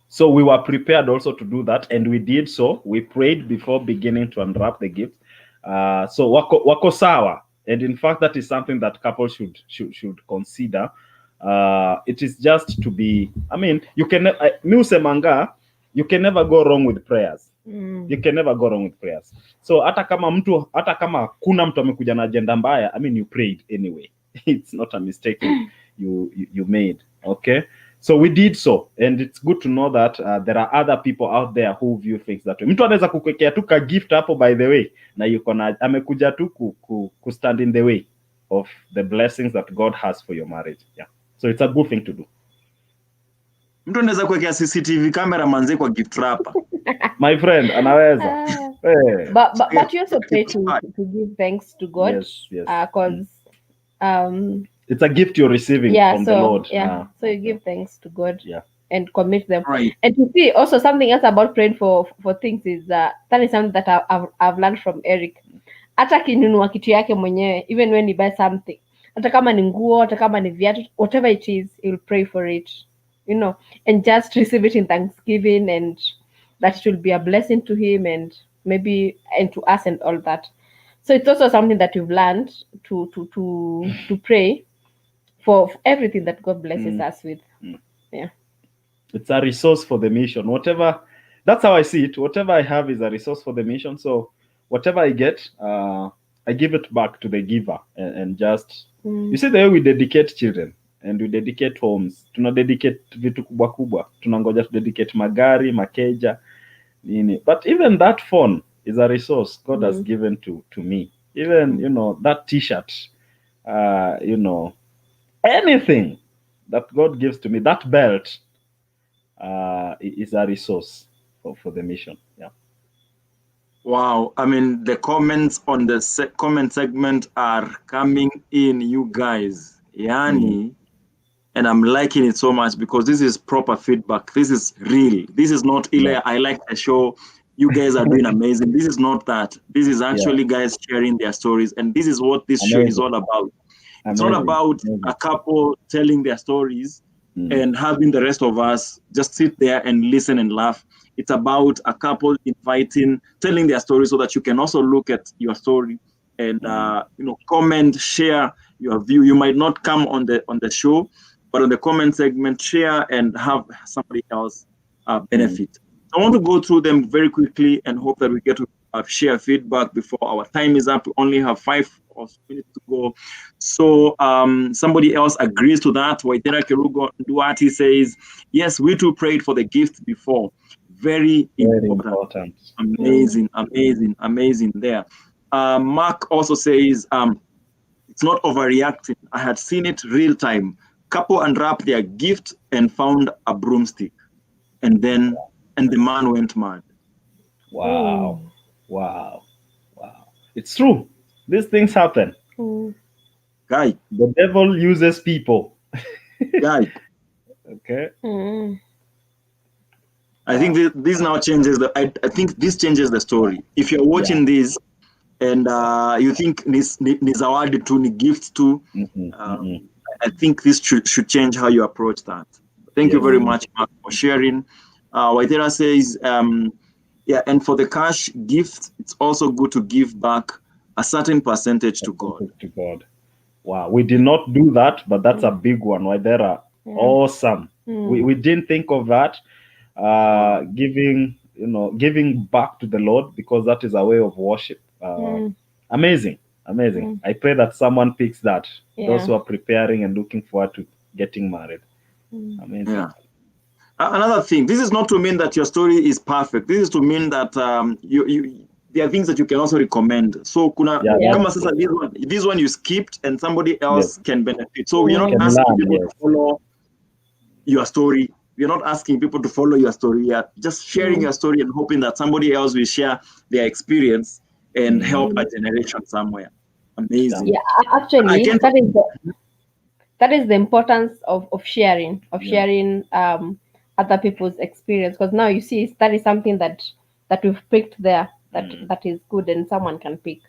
So we were prepared also to do that, and we did so. We prayed before beginning to unwrap the gift. So wako sawa, and in fact, that is something that couples should consider. It is just to be. I mean, you can never go wrong with prayers. You can never go wrong with prayers. So hata kama kuna mtu amekuja na agenda mbaya, I mean, you prayed anyway. It's not a mistake you made. Okay. So we did so, and it's good to know that there are other people out there who view things that way. Mtu anaweza kukwekea tu ka gift hapo, by the way, na yuko na amekuja tu ku stand in the way of the blessings that God has for your marriage. Yeah. So it's a good thing to do. Mtu anaweza kuwekea CCTV camera manze kwa gift wrapper. My friend, anaweza. But you also pray to give thanks to God. Yes. Because it's a gift you're receiving from the Lord. Yeah. So you give thanks to God. Yeah. And commit them. Right. And to see also something else about praying for things is that is something that I've learned from Eric. Hata kinunua kitu yake mwenyewe, even when he buys something, hata kama ni nguo, hata kama ni viatu, whatever it is, he'll pray for it, and just receive it in thanksgiving, and that it will be a blessing to him and maybe and to us and all that. So it's also something that we've learned to pray for everything that God blesses us with. Yeah. It's a resource for the mission. Whatever, that's how I see it. Whatever I have is a resource for the mission. So whatever I get, I give it back to the giver, and just you see the way we dedicate children and we dedicate homes. Tuna dedicate vitu kubwa kubwa. Tunangoja to dedicate magari, makeja, nini. But even that phone is a resource God has given to me. Even that T-shirt, anything that God gives to me, that belt is a resource for the mission. Yeah. Wow. I mean, the comments on the comment segment are coming in, you guys. Yani, and I'm liking it so much because this is proper feedback. This is real. This is not I like the show. You guys are doing amazing. This is not that. This is actually guys sharing their stories, and this is what this show is all about. It's all about a couple telling their stories and having the rest of us just sit there and listen and laugh. It's about a couple telling their story so that you can also look at your story and comment, share your view. You might not come on the show, but on the comment segment, share and have somebody else benefit. I want to go through them very quickly and hope that we get to share feedback before our time is up. We only have 5 or 6 minutes to go. So somebody else agrees to that. Waitera Kerugo Duarte says, yes, we too prayed for the gift before. Very important. Amazing there. Mark also says, it's not overreacting. I had seen it real time. Couple unwrapped their gift and found a broomstick. And the man went mad. Wow. Wow. Wow. It's true. These things happen. Guy, The devil uses people. guy. Okay. I think this now changes the. I think this changes the story. If you're watching this and you think ni zawadi tu, ni gift too, I think this should change how you approach that. Thank you very much, Mark, for sharing. Waithera says, yeah, and for the cash gift, it's also good to give back a certain percentage to God. To God. Wow, we did not do that, but that's a big one. Waithera, awesome. We didn't think of that. Giving back to the Lord, because that is a way of worship. Amazing. I pray that someone picks that. Those who are preparing and looking forward to getting married. Amazing. Yeah. Another thing, this is not to mean that your story is perfect. This is to mean that there are things that you can also recommend. So kama sasa this one you skipped and somebody else can benefit. So we're not asking people to follow your story. We're not asking people to follow your story. You're just sharing your story and hoping that somebody else will share their experience and help a generation somewhere. Amazing. Yeah, actually, that is the importance of sharing, other people's experience, because now you see that is something that we've picked there that is good and someone can pick.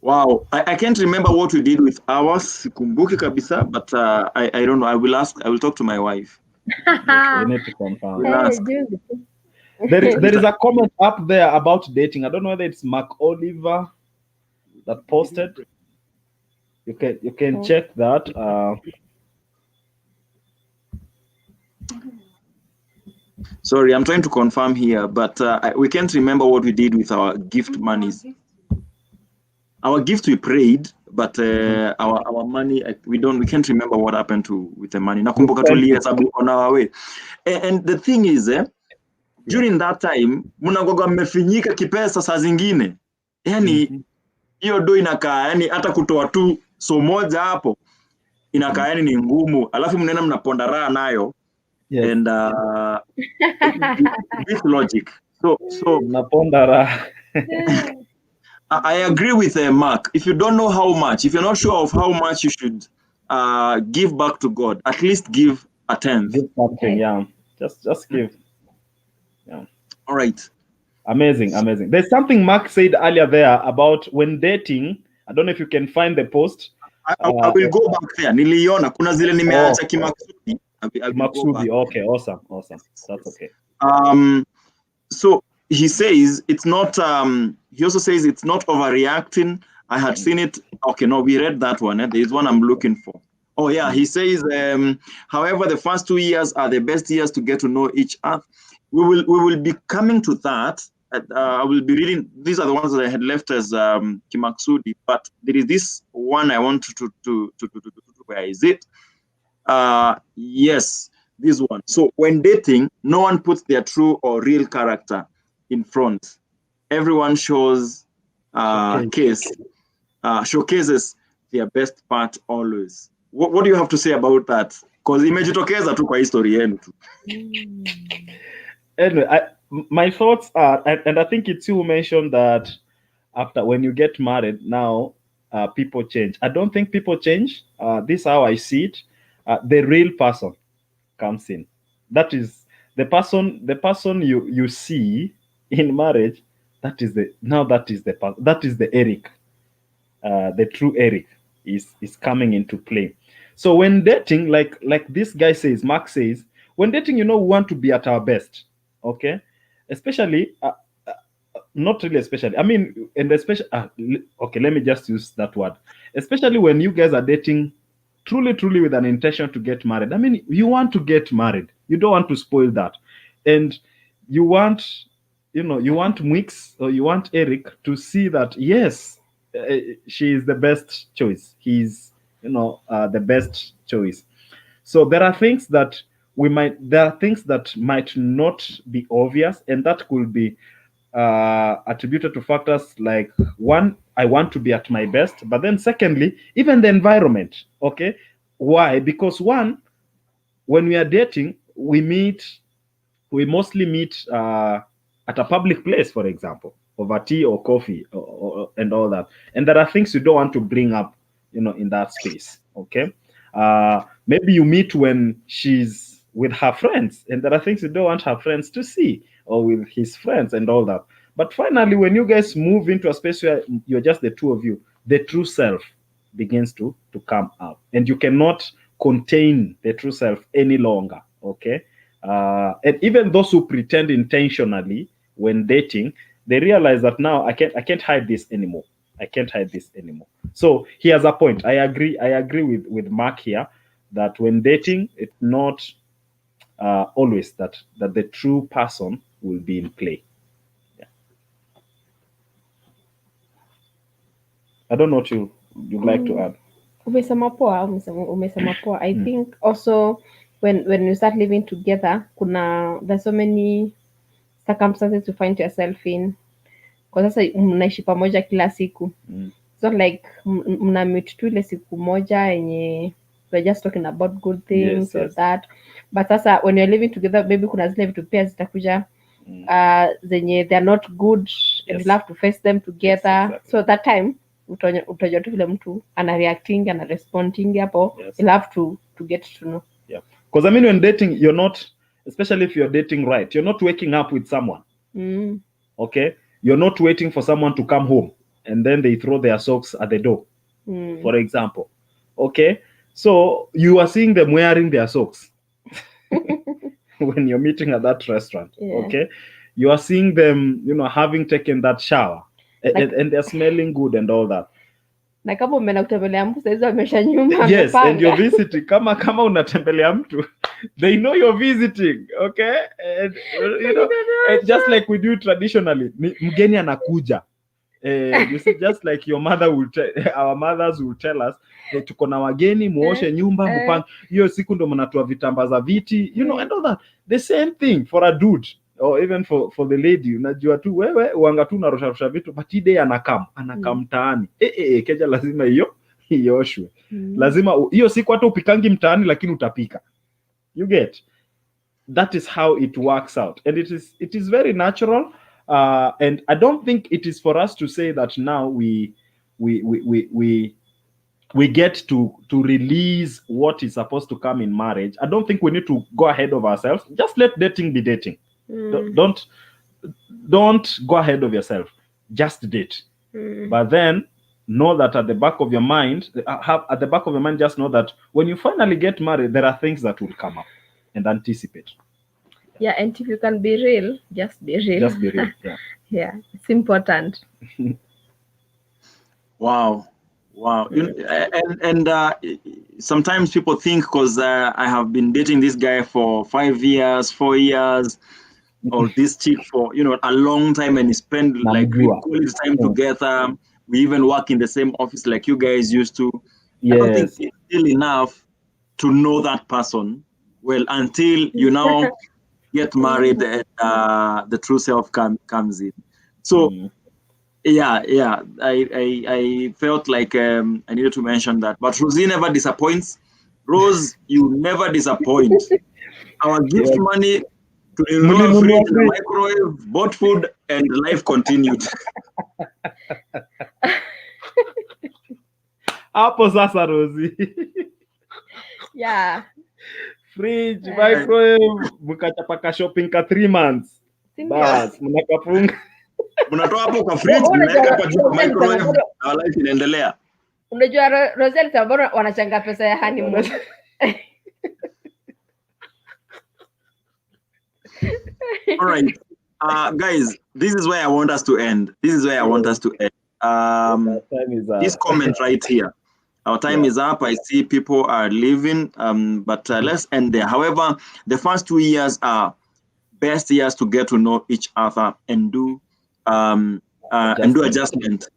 Wow, I can't remember what we did with ours, sikumbuki kabisa, but I don't know. I will talk to my wife. We need to confirm. Hey, There is a comment up there about dating. I don't know whether it's Mark Oliver that posted. You can check that. Sorry, I'm trying to confirm here, but we can't remember what we did with our gift monies. Our gift we prayed, but our money we can't remember what happened with the money. Nakumbuka tulihesabu on our way. And the thing is, during that time mnagoga mmefinyika kipesa saa zingine. Yani hiyo do inakaa, yani hata kutoa tu so moja hapo inakaa yani ni ngumu, alafu mnaenda mnaponda raha nayo. And with logic. So mnaponda raha. I agree with Mark. If you don't know how much, if you're not sure of how much you should give back to God, at least give a tenth. Give something, yeah. Just give. Yeah. All right. Amazing. There's something Mark said earlier there about when dating. I don't know if you can find the post. I will go back there. Niliona kuna zile nimeacha kimakusudi. Maksudi. Okay, awesome. That's okay. So he says it's not. He also says it's not overreacting. I had seen it. Okay, no, we read that one. There is one I'm looking for. Oh yeah, he says. However, the first 2 years are the best years to get to know each other. We will be coming to that. I will be reading. These are the ones that I had left as Kimaksudi, but there is this one I want to where is it? Yes, this one. So when dating, no one puts their true or real character in front. Everyone shows showcases their best part always. What do you have to say about that? Because imejitokeza tu kwa history yenu tu. Anyway, my thoughts are, and I think it's you who mentioned that after when you get married, now people change. I don't think people change. This is how I see it. The real person comes in. That is the person you see in marriage. That is the Eric. The true Eric is coming into play. So when dating, like this guy says, Mark says, when dating, we want to be at our best. Okay, especially not really especially. I mean, and especially okay, let me just use that word. Especially when you guys are dating truly with an intention to get married. I mean, you want to get married. You don't want to spoil that. And you want Mwix or you want Eric to see that, yes, she is the best choice. He's, the best choice. So there are things that might not be obvious, and that could be attributed to factors like, one, I want to be at my best, but then secondly, even the environment. Okay, why? Because one, when we are dating, we mostly meet at a public place, for example, over tea or coffee and all that. And there are things you don't want to bring up, in that space. Okay. Maybe you meet when she's with her friends, and there are things you don't want her friends to see, or with his friends and all that. But finally, when you guys move into a space where you're just the two of you, the true self begins to come out, and you cannot contain the true self any longer. Okay. And even those who pretend intentionally when dating, they realize that now I can't hide this anymore. I can't hide this anymore. So he has a point. I agree with Mark here that when dating, it's not always that the true person will be in play. Yeah. I don't know what you'd like to add. Umesema poa. I think also when you start living together, there's so many circumstances to find yourself in. Kwa sasa mnaishi pamoja kila siku. It's not like mna meet tu ile siku moja yenye we're just talking about good things or that. But sasa when you're living together, maybe kuna zile vitu pia zitakuja zenye they're not good, and you'll have to face them together. Exactly. So that time utajua tu vile mtu ana-reacting, ana-responding hapo. You'll have to get to know. Yeah. Because I mean, when dating, you're not, especially if you're dating right, you're not waking up with someone. Okay? You're not waiting for someone to come home and then they throw their socks at the door, for example. Okay? So you are seeing them wearing their socks when you're meeting at that restaurant. Yeah. Okay? You are seeing them, having taken that shower, and they're smelling good and all that. Na kama umeenda kutembelea mtu sasa hizo amesha nyuma. Yes, and you're visiting. Kama unatembelea mtu, they know you're visiting, okay? And and just like we do traditionally, mgeni anakuja. You see, just like your mother our mothers will tell us, tuko na wageni, muoshe nyumba, mpange. Hiyo siku ndo mnatoa vitamba za viti, and all that. The same thing for a dude, or even for the lady. Unajua tu wewe uanga tu unarusha vitu, but ide anakam mtaani. Keja lazima hiyo ioshwe. Lazima hiyo siku hata upikangi mtaani lakini utapika. You get? That is how it works out, and it is very natural. And I don't think it is for us to say that now we get to release what is supposed to come in marriage. I don't think we need to go ahead of ourselves. Just let dating be dating. Don't go ahead of yourself. Just date. But then know that at the back of your mind, just know that when you finally get married, there are things that will come up, and anticipate. Yeah, and if you can be real, just be real. Just be real. Yeah. Yeah, it's important. Wow. And sometimes people think because I have been dating this guy for 5 years, 4 years, or this chick for a long time, and we spend like quality time together. We even work in the same office like you guys used to. Yes. I don't think it's still enough to know that person well until you now get married and the true self comes in. So I felt like I needed to mention that. But Rosie never disappoints. Rose, you never disappoint. Our gift money to enroll free in the microwave, bought food, and life continued. Hapo sasa Rosie. Yeah. Fridge, microwave, mkachapaka shopping ka 3 months. Bas, mnakafunga. Mnatoa hapo kwa fridge, mnaweka hapa juu kwa microwave, na life inaendelea. Unajua Rosel sababu wanachanga pesa ya honeymoon. All right. Guys, this is where I want us to end. This comment right here. Our time is up. I see people are leaving, but let's end there. However, the first 2 years are best years to get to know each other and do adjustment.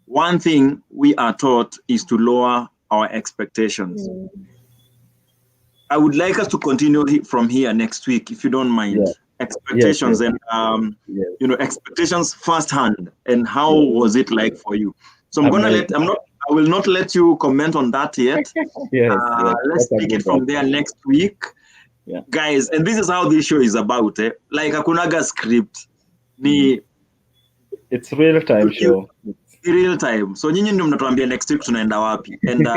One thing we are taught is to lower our expectations. I would like us to continue from here next week, if you don't mind. Yeah. Expectations and expectations firsthand, and how was it like for you? So I will not let you comment on that yet. Let's take it from there next week. Yeah. Guys, and this is how this show is about. Like Akunaga script. It's real time show. Real time. So nyinyi ndio mnatuambia next week tunaenda wapi. And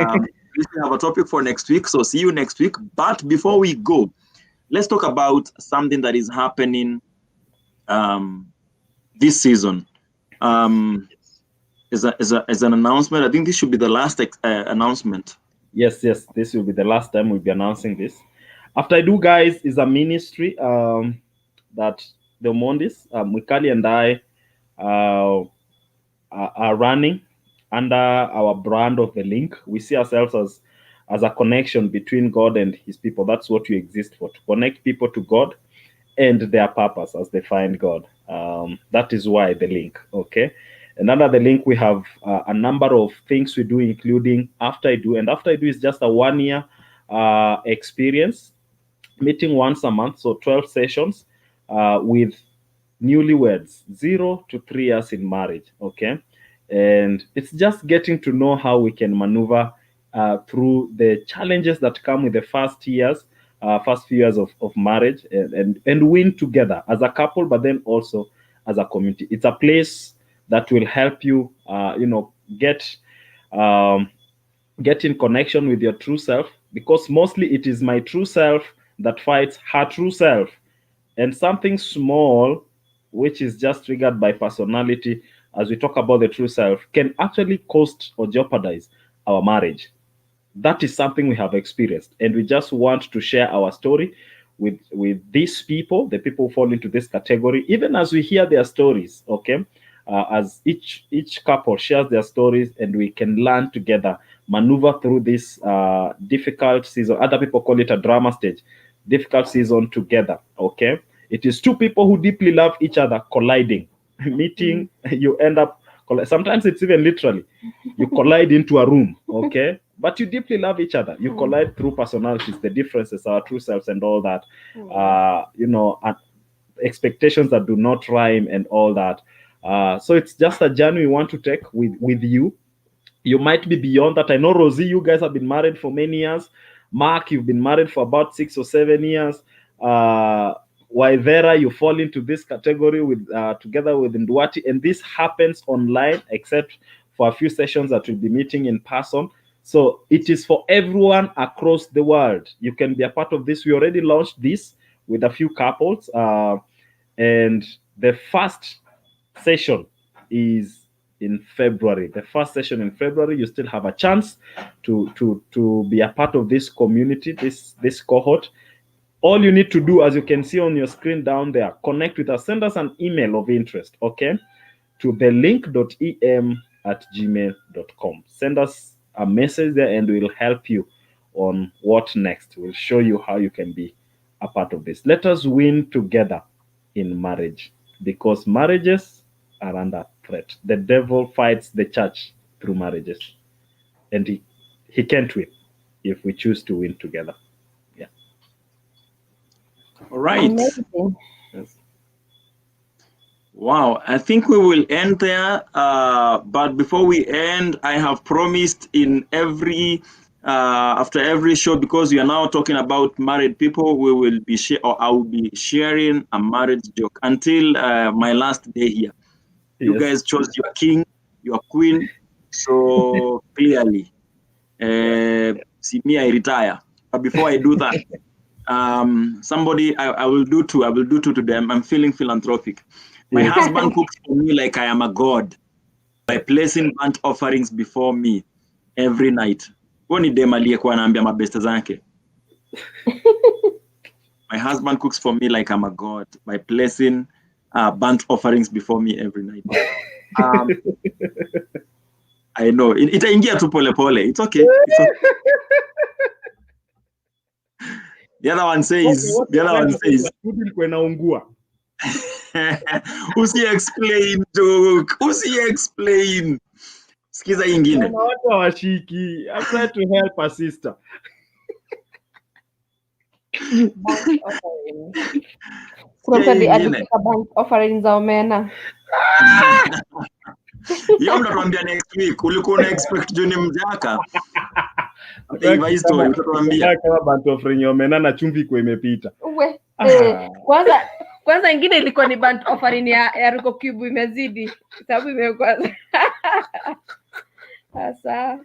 we have a topic for next week. So see you next week. But before we go, let's talk about something that is happening this season. As an announcement, I think this should be the last announcement. Yes, this will be the last time we'll be announcing this. After I Do, guys, is a ministry that the Mondis, Mikali and I are running under our brand of The Link. We see ourselves as a connection between God and his people. That's what we exist for, to connect people to God and their purpose as they find God. That is why The Link, okay? And under The Link, we have a number of things we do, including After I Do. And After I Do is just a 1-year experience, meeting once a month, so 12 sessions with newlyweds, 0 to 3 years in marriage, okay? And it's just getting to know how we can maneuver through the challenges that come with the first few years of marriage, and win together as a couple, but then also as a community. It's a place that will help you, get in connection with your true self, because mostly it is my true self that fights her true self. And something small, which is just triggered by personality, as we talk about the true self, can actually cost or jeopardize our marriage. That is something we have experienced, and we just want to share our story with these people, the people who fall into this category, even as we hear their stories, okay? As each couple shares their stories, and we can learn together, maneuver through this difficult season. Other people call it a drama stage, difficult season together, okay? It is two people who deeply love each other colliding, meeting, you end up, sometimes it's even literally, you collide into a room, okay? But you deeply love each other. You collide through personalities, the differences, our true selves, and all that. Expectations that do not rhyme and all that. So it's just a journey we want to take with you. You might be beyond that. I know, Rosie, you guys have been married for many years. Mark, you've been married for about 6 or 7 years. Waithera, you fall into this category with together with Nduati, and this happens online, except for a few sessions that we'll be meeting in person. So it is for everyone across the world. You can be a part of this. We already launched this with a few couples, and the first session is in February. The first session in February, you still have a chance to be a part of this community, this cohort. All you need to do, as you can see on your screen down there, connect with us. Send us an email of interest, okay, to thelink.em@gmail.com. Send us a message there, and we'll help you on what next. We'll show you how you can be a part of this. Let us win together in marriage, because marriages are under threat. The devil fights the church through marriages, and he can't win if we choose to win together. Yeah. All right. Amazing. Yes. Wow, I think we will end there. But before we end, I have promised in after every show, because we are now talking about married people, we will be I will be sharing a marriage joke until my last day here. Yes. You guys chose your king, your queen, so clearly. See me, I retire. But before I do that, somebody I will do two to them. I'm feeling philanthropic. My husband cooks for me like I am a god by placing burnt offerings before me every night. My husband cooks for me like I'm a god by placing burnt offerings before me every night. I know. Itaingia tu pole pole. It's okay. It's okay. The other one says, Usi explain, joke. Usi explain. Skiza ingine. I'm trying to help a sister. Offerings za omena. Hiyo mtatuambia next week. Ulikuwa una expect Juni Mjaka. Utaiva history, utatuambia. Kama bantu offering omena na chumvi kwa imepita. Kwanza Kwanza ingine ilikuwa ni band offering ya Ruko Cube imezidi. Sababu imekuwa. Sasa.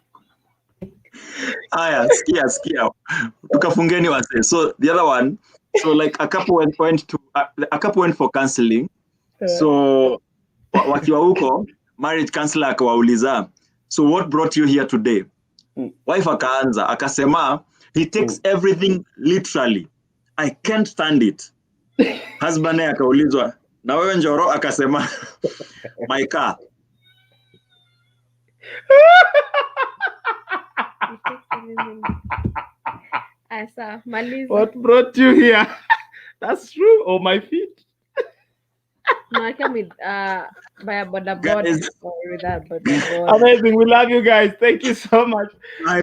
Aya, sikia. Tukafungeni wase. So the other one, so like a couple went for counseling. So wakiwa huko, marriage counselor akawauliza, so what brought you here today? Wife akaanza, akasema, he takes everything literally. I can't stand it. Husband akaulizwa, na wewe Njoro? Akasema, my car. Asa, maliza. What brought you here? That's true. Or my feet. No, I came with by a boda board. With that board. Amazing. We love you guys. Thank you so much. I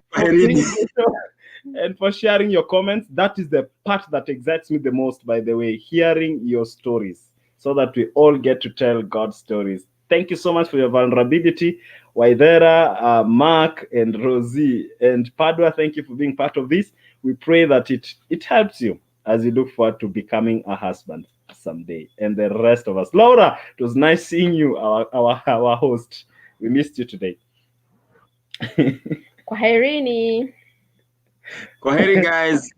And for sharing your comments. That is the part that excites me the most, by the way, hearing your stories, so that we all get to tell God's stories. Thank you so much for your vulnerability. Waidera, Mark, and Rosie, and Padua, thank you for being part of this. We pray that it helps you as you look forward to becoming a husband someday. And the rest of us. Laura, it was nice seeing you, our host. We missed you today. Kwaherini. Kwaheri guys.